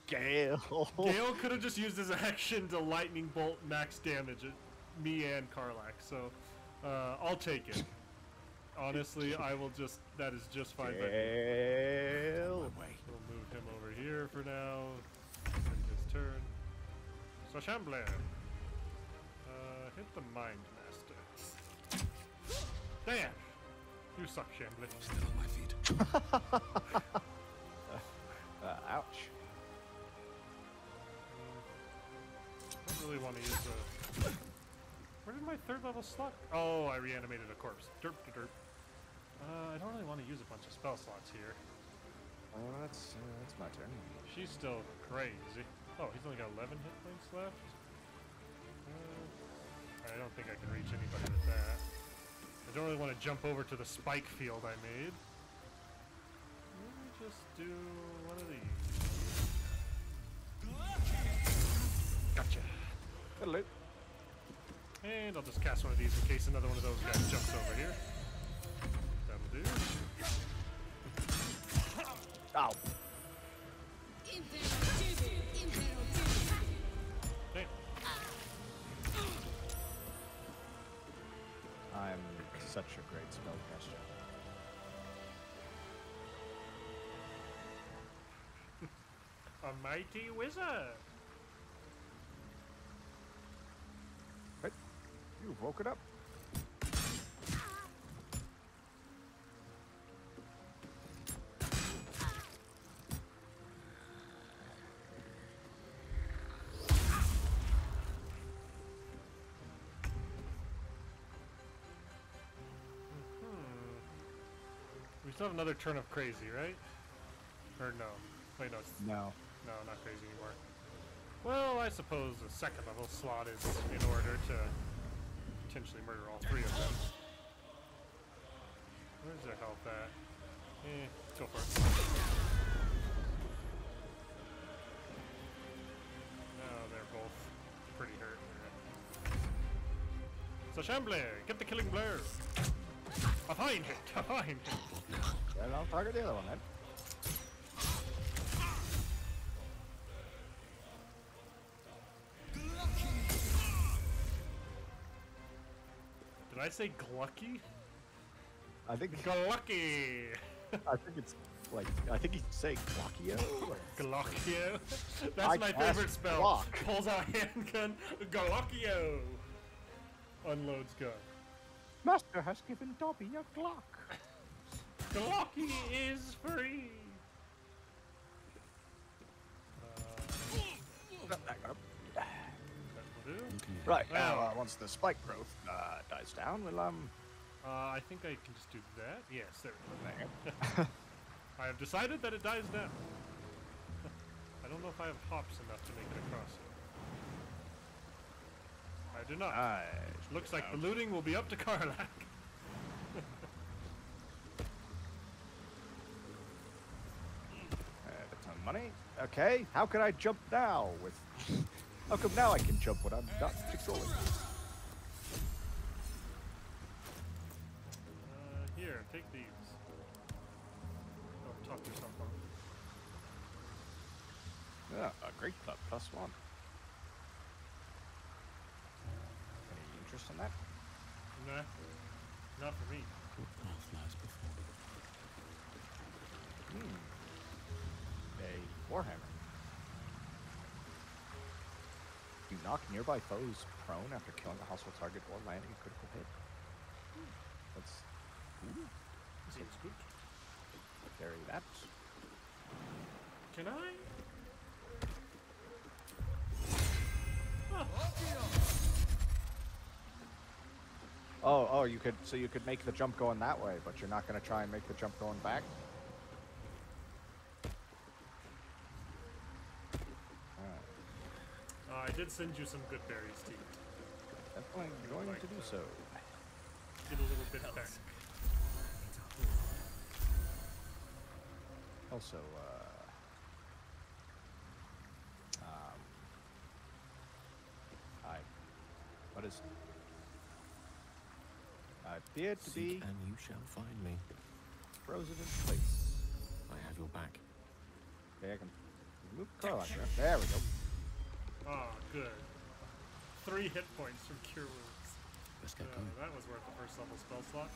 Gale. Gale could have just used his action to lightning bolt max damage at me and Karlak, so I'll take it. Honestly, I will just, that is just fine. Gale. We'll move him over here for now. Take his turn. So Chambly. Hit the Mind Master. Damn! You suck, Chambly. Still on my feet. Ouch. I don't really want to use a... Where did my third level slot? Oh, I reanimated a corpse. Derp to derp. I don't really want to use a bunch of spell slots here. That's my turn. She's still crazy. Oh, he's only got 11 hit points left. I don't think I can reach anybody with that. I don't really want to jump over to the spike field I made. Let me just do one of these. Gotcha. Hello. And I'll just cast one of these in case another one of those guys jumps over here. That'll do. Ow. Okay. I'm such a great spellcaster. A mighty wizard. Right. You've woken up. We still have another turn of crazy, right? Or no? Wait, no. No. No, not crazy anymore. Well, I suppose a second level slot is in order to potentially murder all three of them. Where's their health at? Go for it. No, they're both pretty hurt. So Chambly, get the killing blow. A fine hit, a fine hit. Yeah, I'll target the other one then. Did I say glucky? I think Glucky! I think it's like I think he's saying Glockio. Glockio? That's my cast favorite spell. Glock. Pulls out handgun. Glockio! Unloads gun. Master has given Dobby a Glock. Glocky is free! That'll do. Right Oh. now, once the spike growth dies down, we'll I think I can just do that. Yes, there we go. there. I have decided that it dies down. I don't know if I have hops enough to make it across. I do not. Looks like the looting will be up to Karlak. A ton of money. Okay, how can I jump now? With how come now I can jump when I'm not controlling? Here, take these. Oh, top yourself off. Yeah, a great club +1. Any interest in that? Nah, not for me. What path lies before me? A warhammer. You knock nearby foes prone after killing a hostile target or landing a critical hit. That's ooh, Seems good. carry that. Can I? Oh, you could make the jump going that way, but you're not going to try and make the jump going back. I did send you some good berries, too. Definitely going to do so. Get a little bit back. Also, what is? I appear to be Seek and you shall find me. frozen in place. I have your back. Okay, I can move Karlak there. There we go. Ah, good. 3 hit points from Cure Wounds. Let's get going. That was worth the first level spell slot.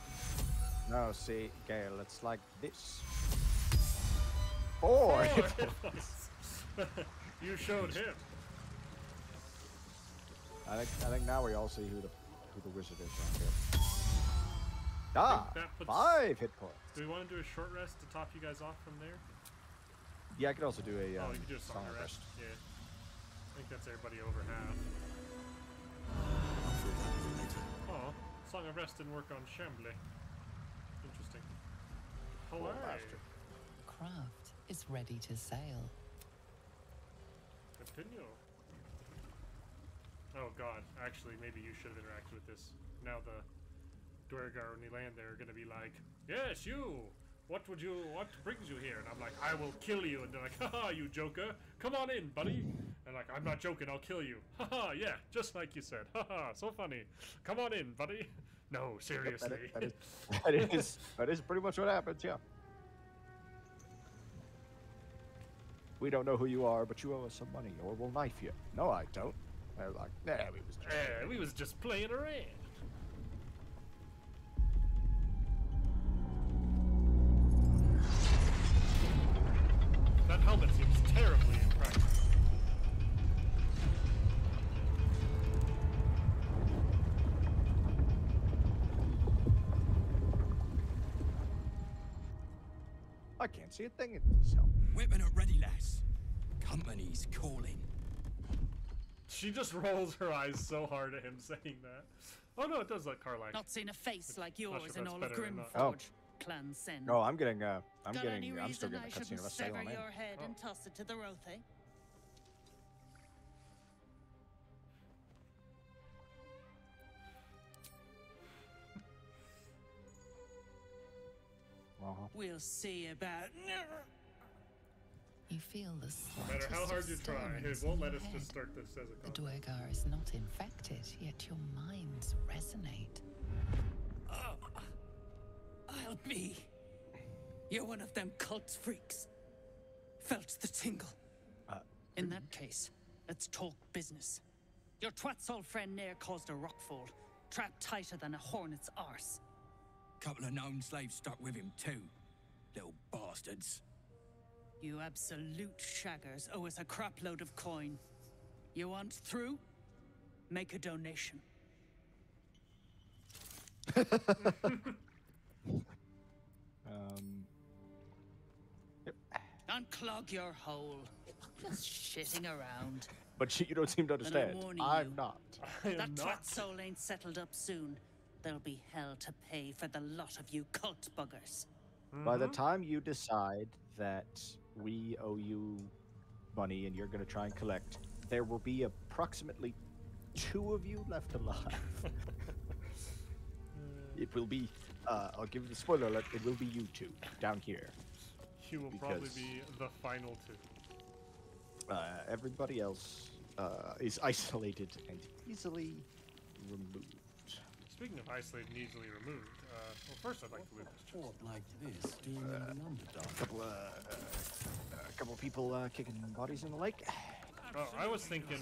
No, see, Gale, it's like this. 4 hit hit points. points. You showed him. I think now we all see who the wizard is around here. Ah, that puts- 5 hit points. Do we want to do a short rest to top you guys off from there? Yeah, I could also do a Oh, you can do a song of rest. Yeah. I think that's everybody over half. I'll feel that with it later. Oh, Song of Rest didn't work on Chambly. Interesting. Hello. Master. Craft is ready to sail. Continue. Oh god, actually, maybe you should have interacted with this. Now the Dwergar when they land there are gonna be like, yes, you! What brings you here? And I'm like, I will kill you. And they're like, haha, you joker! Come on in, buddy! And like, I'm not joking, I'll kill you. Haha, yeah, just like you said. Haha, so funny. Come on in, buddy. No, seriously. That is pretty much what happens, yeah. We don't know who you are, but you owe us some money, or we'll knife you. No, I don't. They're like, nah, we was just playing around. That helmet seems terribly impractical. I can't see a thing in this helmet. Weapon at ready, lass. Company's calling. She just rolls her eyes so hard at him saying that. Oh no, it does look Carlac. Not seen a face like yours sure in if all that's of better or not. Grimforge. Clan Sen. No, I'm getting, I'm Got any still reason getting I a cutscene shouldn't of us sever sailing in. your head and toss it to the Rothe? We'll see about. You feel the No matter how hard you try, it won't let us just start this as a The conversation. Dwegar is not infected, yet your minds resonate. I'll be. You're one of them cult freaks. Felt the tingle. In that case, let's talk business. Your twat's old friend Nair caused a rockfall, trapped tighter than a hornet's arse. Couple of known slaves stuck with him too. Little bastards. You absolute shaggers owe us a crapload of coin. You want through? Make a donation. Yep. Unclog your hole. Just shitting around. But you don't seem to understand. warning I'm you. not. I am That not. twat soul ain't settled up soon. There'll be hell to pay for the lot of you cult buggers. By the time you decide that we owe you money and you're going to try and collect, there will be approximately 2 of you left alive. It will be, I'll give you the spoiler alert, it will be you 2 down here. You will probably because- be the final 2. Everybody else is isolated and easily removed. Speaking of isolated and easily removed, well, first I'd like to loot this chest. Fort like this doing in the Underdark. A couple of people kicking bodies in the lake. Oh, I was thinking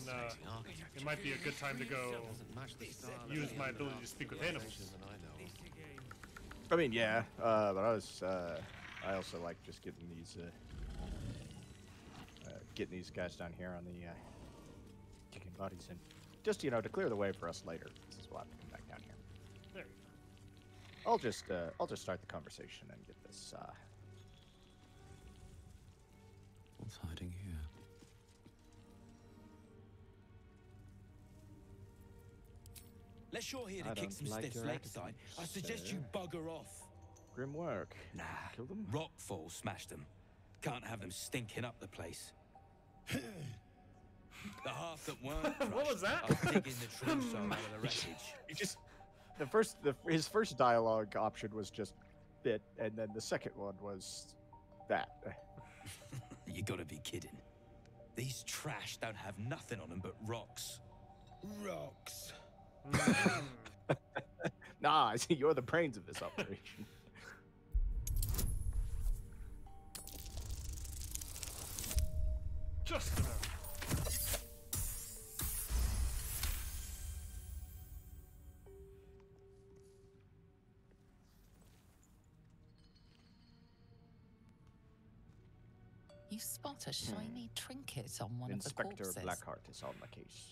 it might be a good time to go use my ability to speak with animals. I mean, yeah, but I also like just getting these guys down here on the kicking bodies in, just to clear the way for us later. This is why I have to come back down here. There you I'll just start the conversation and get this. What's hiding here? Let's you're here to I kick don't some like stiff your leg attitude, side. I suggest you sir. bugger off. Grim work. Nah, Kill them? Rockfall smashed them. Can't have them stinking up the place. The half that weren't What was crushed, that? I'll dig in the true soul out of the wreckage. He just his first dialogue option was just bit, and then the second one was that. You gotta be kidding. These trash don't have nothing on them but rocks. Rocks. Nah, I see you're the brains of this operation. Just enough. You spot a shiny trinket on one of the Inspector corpses. Blackheart is on the case.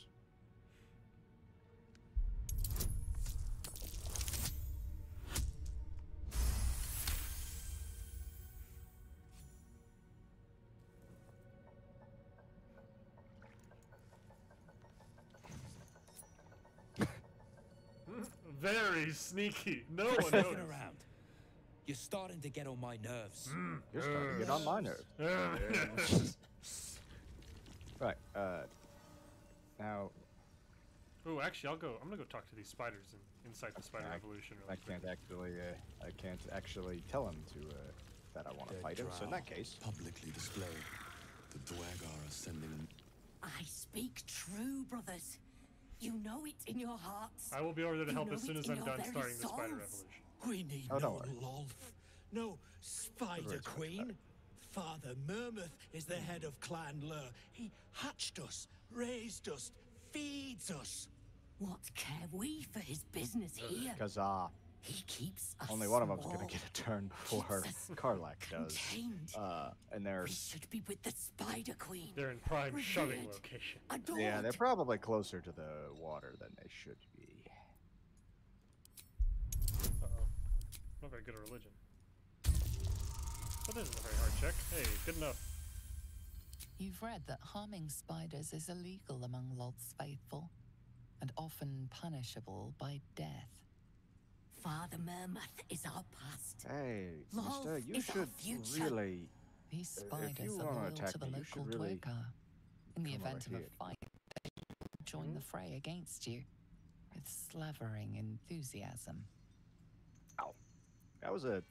Very sneaky. No one Sniffing noticed. around. You're starting to get on my nerves. You're starting to get on my nerves. Right. Now Oh, actually, I'm gonna go talk to these spiders inside the spider revolution. I Really quick. can't actually tell him to that I want to fight him. So in that case, Publicly displayed. The Dwegar are sending them. I speak true, brothers. You know it in your hearts. I will be over there to You help know as soon it as in I'm your done very starting the Spider souls. Revolution. We need Oh, don't no worry. Lolth, no Spider Queen. Father Mermuth is the head of Clan Lur. He hatched us, raised us, feeds us. What care we for his business here? Because He keeps us only one of them's gonna small, get a turn before keeps us Karlak does. contained. And We there's should be with the Spider Queen. They're in prime shoving Revered, location. adored. yeah, they're probably closer to the water than they should be. Uh-oh. Not very good at religion. But this is a very hard check. Hey, good enough. You've read that harming spiders is illegal among Lod's faithful, and often punishable by death. Father Mermuth is our past. Hey, Lolth mister, you is our should future. really... These if spiders you are wanna loyal attack to the me, you should local really Dwergar. In the come over event of a here. fight, they join the fray against you, with slavering enthusiasm. Ow. That was a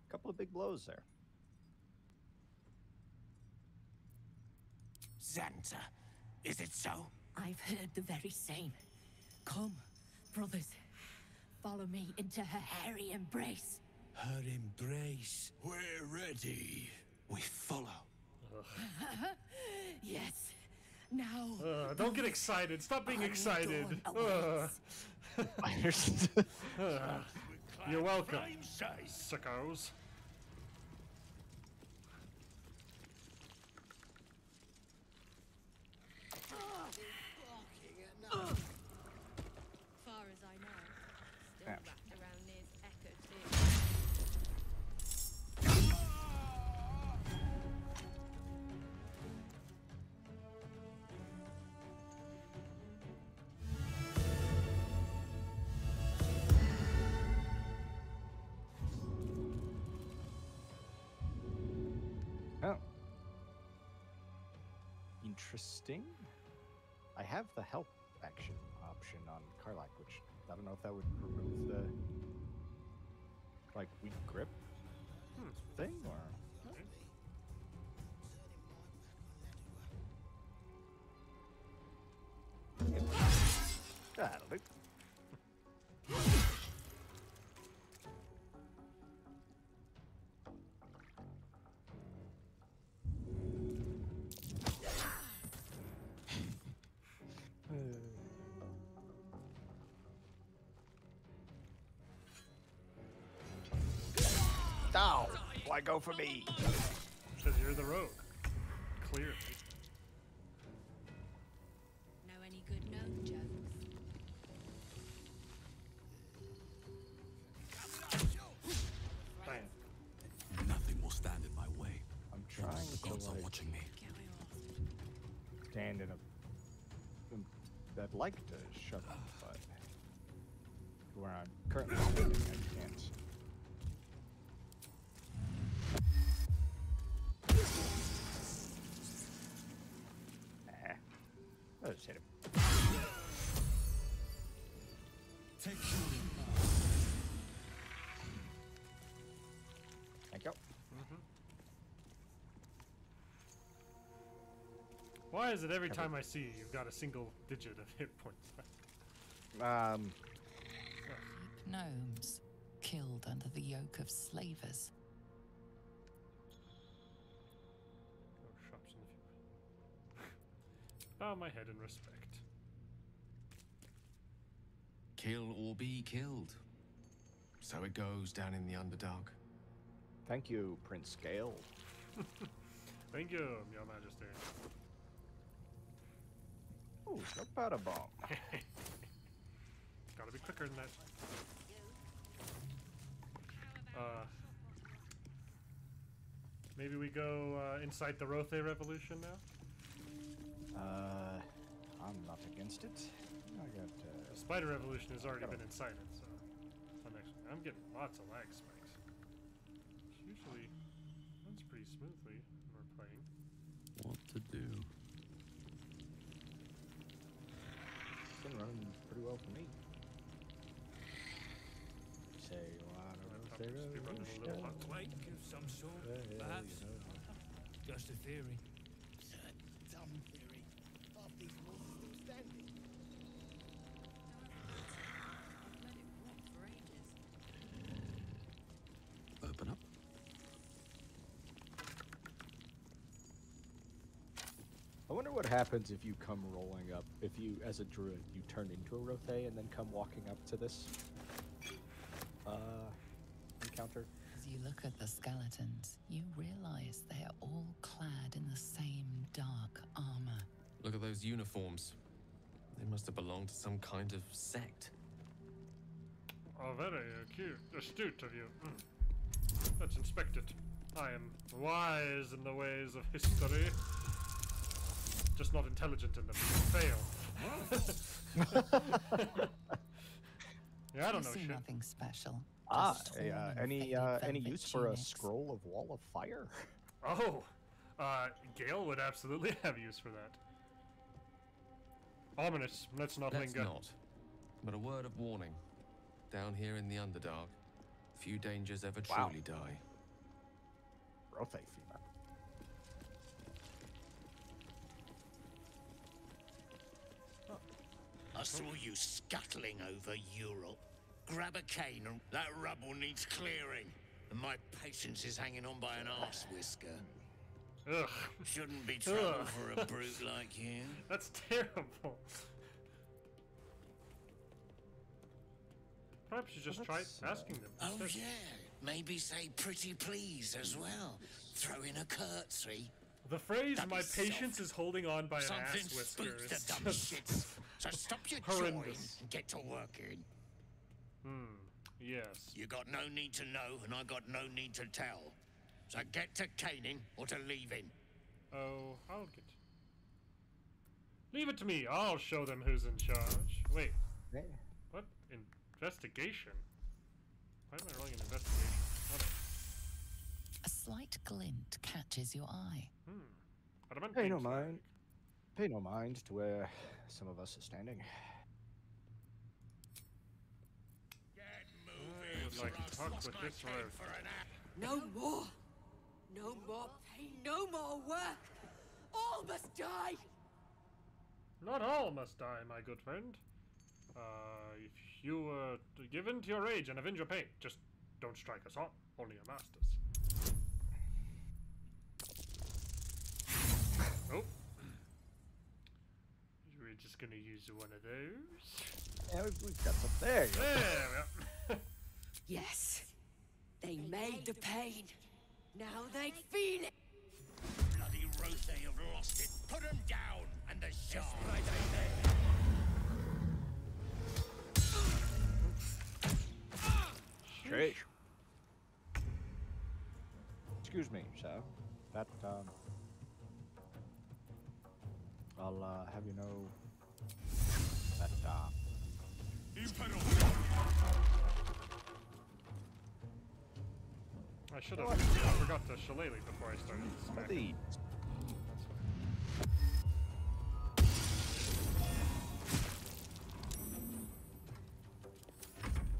couple of big blows there. Xanta, is it so? I've heard the very same. Come, brothers. Follow me into her hairy embrace. Her embrace. We're ready. We follow. Yes. Now. Don't get excited. Stop being excited. You're welcome, sickos. Far as I know, still Ouch. wrapped around Nir's echo too. Oh. Interesting. I have the help action option on Karlak, which I don't know if that would remove the like weak grip thing or. That'll do. Ow! Why go for me? Because you're the rogue. Clearly. Know any good gnome jokes? Bam. Nothing will stand in my way. I'm trying The to gods are like watching me. stand in a. I'd like to shove him, but where I'm currently standing, I can't. Let's just hit him. Take shooting. Thank you. Why is it every time I see you, you've got a single digit of hit points? Gnomes, killed under the yoke of slavers. Oh, shops in the future. Bow my head in respect. Kill or be killed. So it goes down in the Underdark. Thank you, Prince Gale. Thank you, Your Majesty. Ooh, no powder bomb. Gotta be quicker than that. Maybe we go inside the Rothe Revolution now? I'm not against it. I got, The Spider Revolution has already been inside it, so I'm getting lots of lag spikes. Which usually runs pretty smoothly when we're playing. What to do? It's been running pretty well for me. Say what Laptop would just be running a little hot. Quake of some sort, perhaps. Just a theory. these walls are still standing. Let it rot for ages. Open up. I wonder what happens if you come rolling up. If you, as a druid, you turn into a Rothe and then come walking up to this encounter. As you look at the skeletons, you realize they are all clad in the same dark armor. Look at those uniforms. They must have belonged to some kind of sect. Oh, very cute. Astute of you. Let's inspect it. I am wise in the ways of history. Just not intelligent in them. Fail. Yeah, I don't know You see shit. nothing special. Any use for a scroll of wall of fire? Oh, Gale would absolutely have use for that. Ominous. Let's not Let's linger. not. But a word of warning. Down here in the Underdark, few dangers ever Wow. truly die. Rothe female. I saw you scuttling over Europe. Grab a cane, and that rubble needs clearing. And my patience is hanging on by an arse whisker. Ugh. Shouldn't be trouble Ugh. for a brute like you. That's terrible. Perhaps you just try asking them. Oh instead. yeah, maybe say pretty please as well. Throw in a curtsy. The phrase That'd be "my soft. patience is holding on by an Something ass whisker" spooks the is dumb just shits. So stop your jawing horrendous. and get to working. Yes. You got no need to know, and I got no need to tell. So get to caning or to leaving. Oh, I'll get. Leave it to me. I'll show them who's in charge. Wait. Hey. What? Investigation? Why am I rolling an investigation? What? A slight glint catches your eye. Pay no mind. Pay no mind to where some of us are standing. I would like to talk with this road. No more. No more pain, no more work. All must die. Not all must die, my good friend. If you were given to your rage and avenge your pain, just don't strike us on. Only your masters. Oh. We're just gonna use one of those. Yeah, we've got some there. You go. There we are. Yes. They made the pain. Now they feel it. Bloody Rothe have lost it. Put them down, and the shard. Straight. Excuse me, sir. That, I'll, have you know that, I should have. I forgot to shillelagh before I started smacking. these.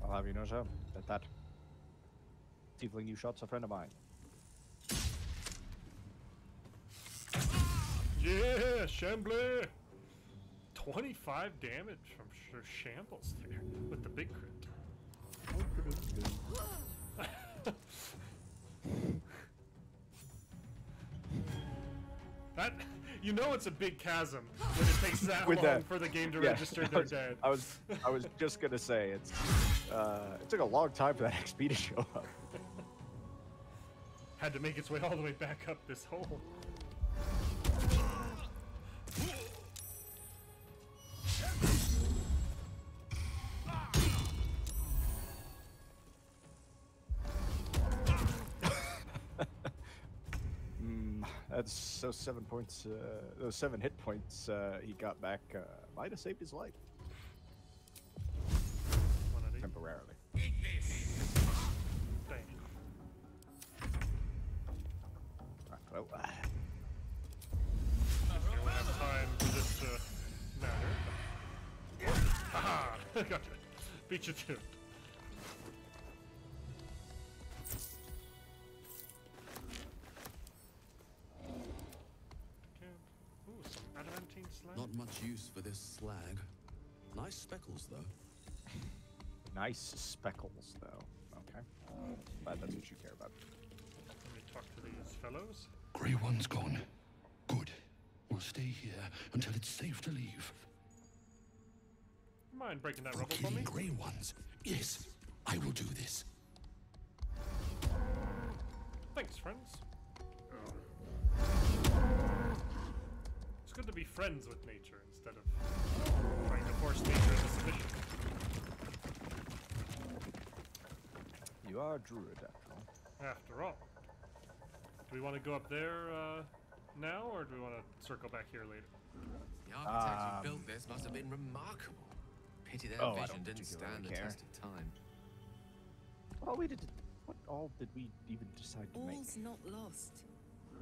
I'll have you know, sir, that tiefling you shot's a friend of mine. Yeah, Chambly! 25 damage from shambles there with the big crit. That, you know, it's a big chasm when it takes that long for the game to register they're dead. I was just gonna say it took a long time for that XP to show up. Had to make its way all the way back up this hole. That's those 7 points. Those 7 hit points he got back might have saved his life temporarily. Dang. Right, well, You don't have time for this to matter. Haha! Gotcha. Beat you to it. Ooh, some adamantine slag? Not much use for this slag. Nice speckles, though. Nice speckles, though. Okay. Glad that's what you care about. Let me talk to these fellows. Grey One's gone. Good. We'll stay here until it's safe to leave. Mind breaking that For rubble for killing me? Grey Ones. Yes, I will do this. Thanks, friends. It's good to be friends with nature instead of trying to force nature into submission. You are a druid, after all. After all. Do we want to go up there now, or do we want to circle back here later? The architects who built this must have been remarkable. Pity their I vision don't didn't stand the particularly test of time. Well, we did. What all did we even decide to make? All's not lost.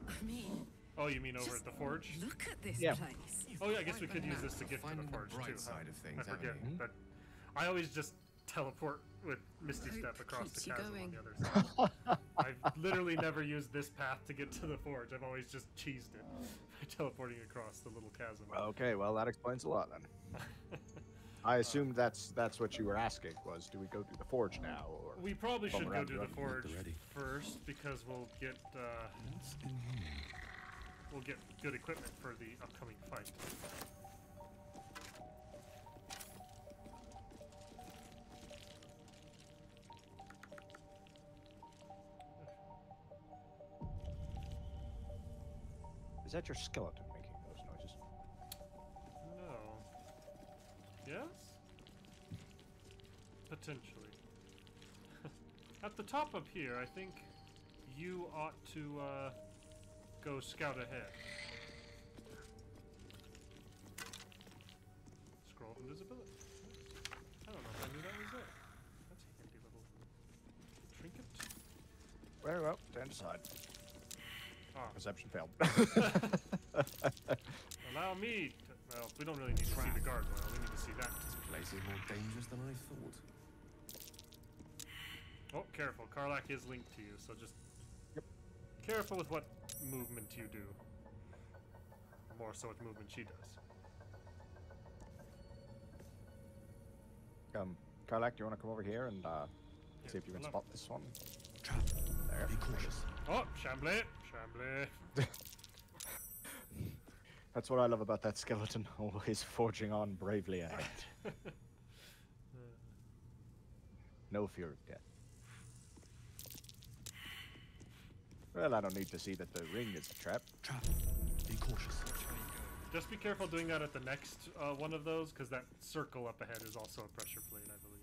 I mean, Oh, you mean over at the forge? look at this Yeah. place. Oh yeah, I guess we could use this to get to the Finding the forge bright too. side of things, I forget, haven't you? but I always just teleport with Misty Hope Step across the keeps you chasm on going. the other side. I've literally never used this path to get to the forge. I've always just cheesed it by teleporting across the little chasm. Okay, well that explains a lot then. I assumed that's what you were asking was, do we go do the forge now, or We probably bum should go around do the around forge ready. first because we'll get good equipment for the upcoming fight. Is that your skeleton making those noises? No. Yes? Potentially. At the top up here, I think you ought to go scout ahead. Scroll of invisibility. I don't know if I knew that was there. That's a handy little trinket. Very well, stand aside. Ah. Perception failed. Allow me to, well, we don't really need to see the gargoyle. We need to see that. This place is more dangerous than I thought. Oh, careful. Karlak is linked to you, so just careful with what movement you do. More so what movement she does. Karlak, do you want to come over here and see if you can spot this one? There. Be cautious. Oh, Chambly! Chambly! That's what I love about that skeleton, always forging on bravely ahead. No fear of death. Well, I don't need to see that the ring is a trap. Trap. Be cautious. Just be careful doing that at the next one of those, because that circle up ahead is also a pressure plate, I believe.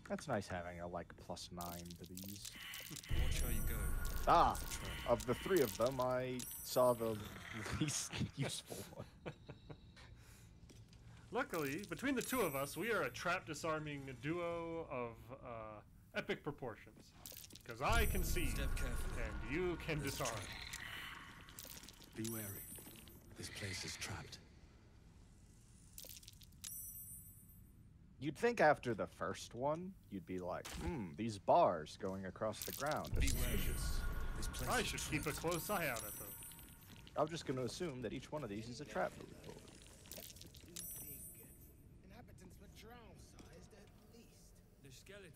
That's nice having a, like, +9 to these. Watch how you go. Ah! Of the three of them, I saw the least useful one. Luckily, between the two of us, we are a trap disarming duo of epic proportions. Because I can see, Step carefully. and you can disarm. Be wary. This place is trapped. You'd think after the first one, you'd be like, these bars going across the ground are suspicious. This place I is should keep a trapped. close eye out at them. I'm just going to assume that each one of these is a trap moving forward. Inhabitants were drow-sized at least. The skeletons.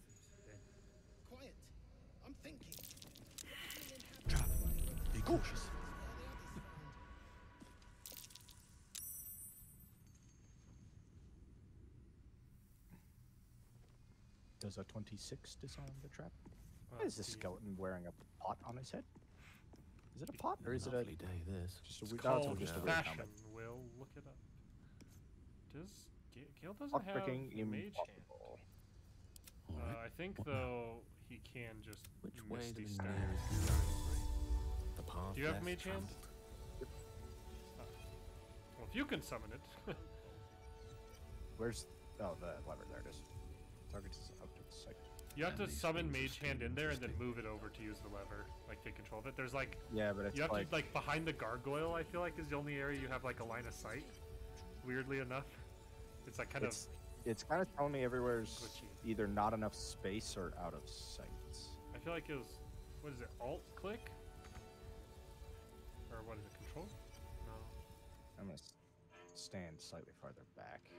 Quiet. I'm thinking. Trap. Be cautious. Does a 26 disarm the trap? Why Let's is this see. skeleton wearing a pot on his head? Is it a pot or is it a Lovely day, this. just a It's weird? called just a weird fashion. helmet. Will look it up. Does Gale doesn't Pot have picking mage hand? impossible. All right. I think What now? though he can just Which way to misty the step. nearest boundary? The path Do you have less mage hand? traveled. Well, if you can summon it. Where's the lever? There it is. Target is out of sight. You have to And these summon things are mage hand still in there and then interesting. move it over to use the lever, like take control of it. There's like Yeah, but it's you have like, to like behind the gargoyle. I feel like is the only area you have like a line of sight. Weirdly enough, it's like kind it's kind of telling me everywhere's Glitchy. either not enough space or out of sight. I feel like it was what is it? Alt click Or what is it? Control? No. I'm gonna stand slightly farther back.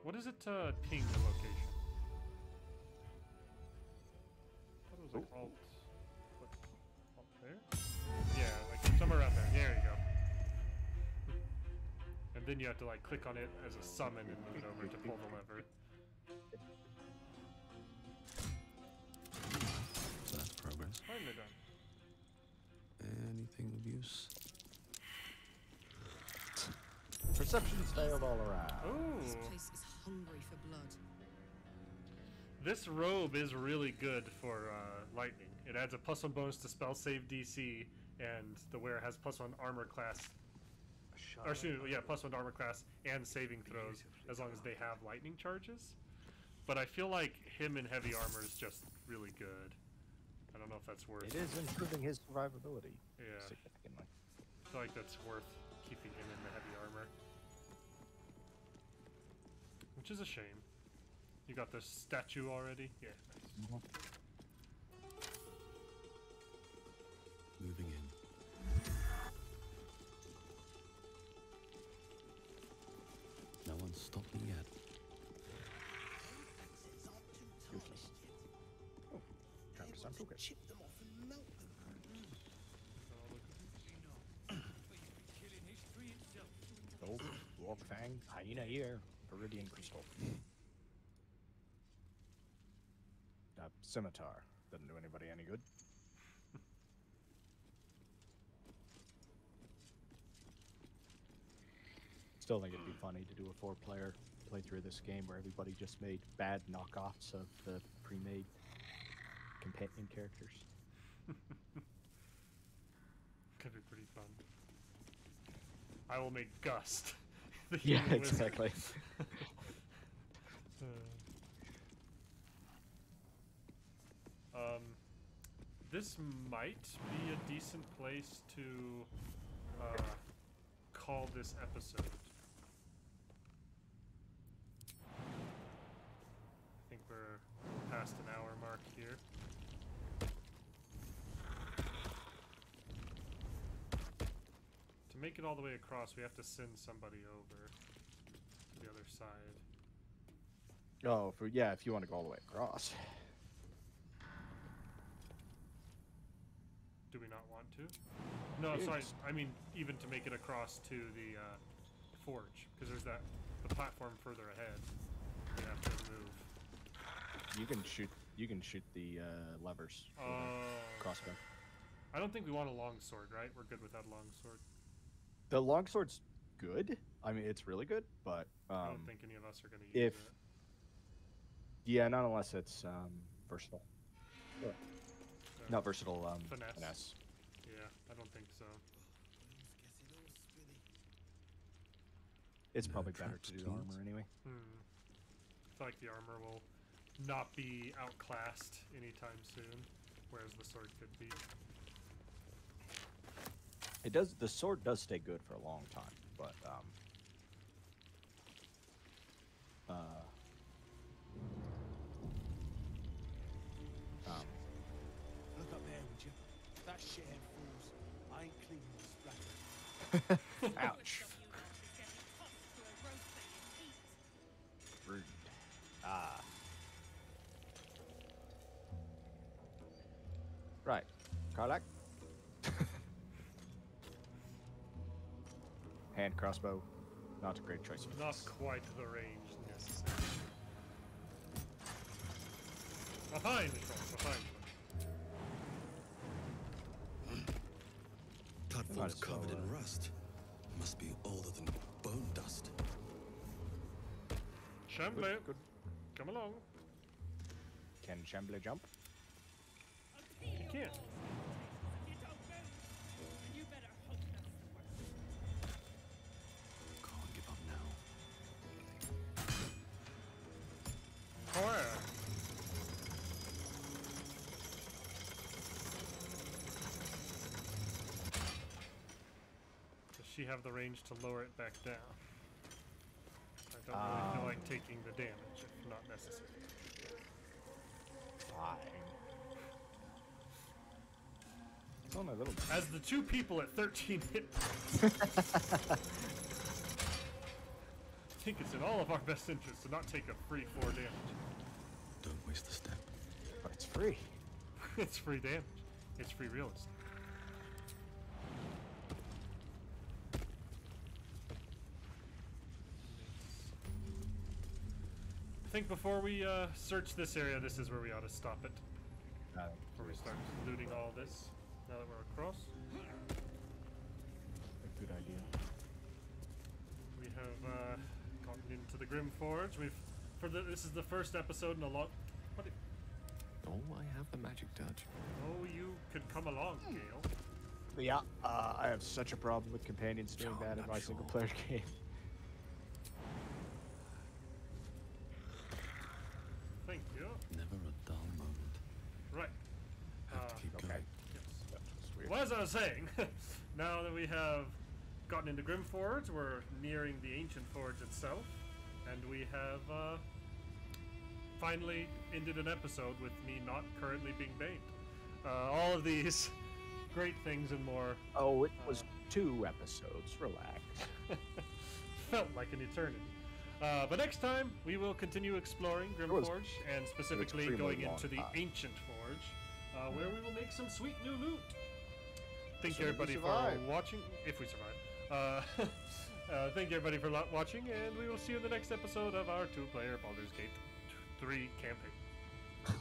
What is it to ping the location? I thought it was like alt. What? Alt there? Yeah, like somewhere around there. There you go. And then you have to like click on it as a summon and move it over to pull the lever. So that's progress. Finally done. Anything of use? Perception's failed all around. This Ooh. place is hungry for blood. This robe is really good for lightning. It adds a +1 bonus to spell save DC, and the wearer has +1 armor class. Or excuse me, yeah, +1 armor class and saving throws as long as they have lightning charges. But I feel like him in heavy armor is just really good. I don't know if that's worth. It is improving his survivability significantly. I feel like that's worth keeping him in the heavy armor. Which is a shame. You got the statue already? Yeah, nice. Moving in. No one's stopped me yet. Oh, time to sound toolkit. Chip them off and melt them. Oh, Dwarf Fang, Hyena Ear, Viridian Crystal. Scimitar. Doesn't do anybody any good. Still think it'd be funny to do a 4-player playthrough of this game where everybody just made bad knockoffs of the pre-made companion characters. Could be pretty fun. I will make Gust. Yeah, exactly. This might be a decent place to call this episode. I think we're past an hour mark here. To make it all the way across, we have to send somebody over to the other side. Oh, if you want to go all the way across. Do we not want to? No, sorry. I mean, even to make it across to the forge, because there's the platform further ahead. We have to move. You can shoot the levers. Crossbow. I don't think we want a longsword, right? We're good without a longsword. The longsword's good. I mean, it's really good, but I don't think any of us are going to use it. Yeah, not unless it's versatile. Yeah. Not versatile, finesse. Yeah, I don't think so. It's probably better to do the armor anyway. I feel like the armor will not be outclassed anytime soon, whereas the sword could be. It does. The sword does stay good for a long time, but Look up there, would you? That shared fools. I ain't cleaning this splatter. ouch. Rude. Right. Karlak. Hand crossbow. Not a great choice of Not quite the range necessary. Behind the cross, behind the Platform's covered in rust. Must be older than bone dust. Chambly, come along. Can Chambly jump? You can. Can't give up now. Horror. Does she have the range to lower it back down? I don't really feel like taking the damage if not necessary. Fine. Oh, my little. As the two people at 13 hit points. I think it's in all of our best interest to not take a free 4 damage. Don't waste a step. But it's free. It's free damage. It's free real estate. I think before we search this area, this is where we ought to stop it. Before we start looting all this. Now that we're across. A good idea. We have gotten into the Grim Forge. This is the first episode in a lot. Oh, I have the magic touch. Oh, you could come along, Gale. Yeah, I have such a problem with companions doing that in my single-player game. Thank you. Never a dull moment. Right. Have to keep going. Yes. That was weird. Well, as I was saying, now that we have gotten into Grim Forge, we're nearing the Ancient Forge itself, and we have finally ended an episode with me not currently being banned. All of these great things and more. Oh, it was 2 episodes. Relax. Felt like an eternity. But next time, we will continue exploring Grim Forge, and specifically going into the Ancient Forge, where we will make some sweet new loot. Thank you everybody for watching, if we survive. Thank you everybody for watching, and we will see you in the next episode of our 2-player Baldur's Gate 3 campaign.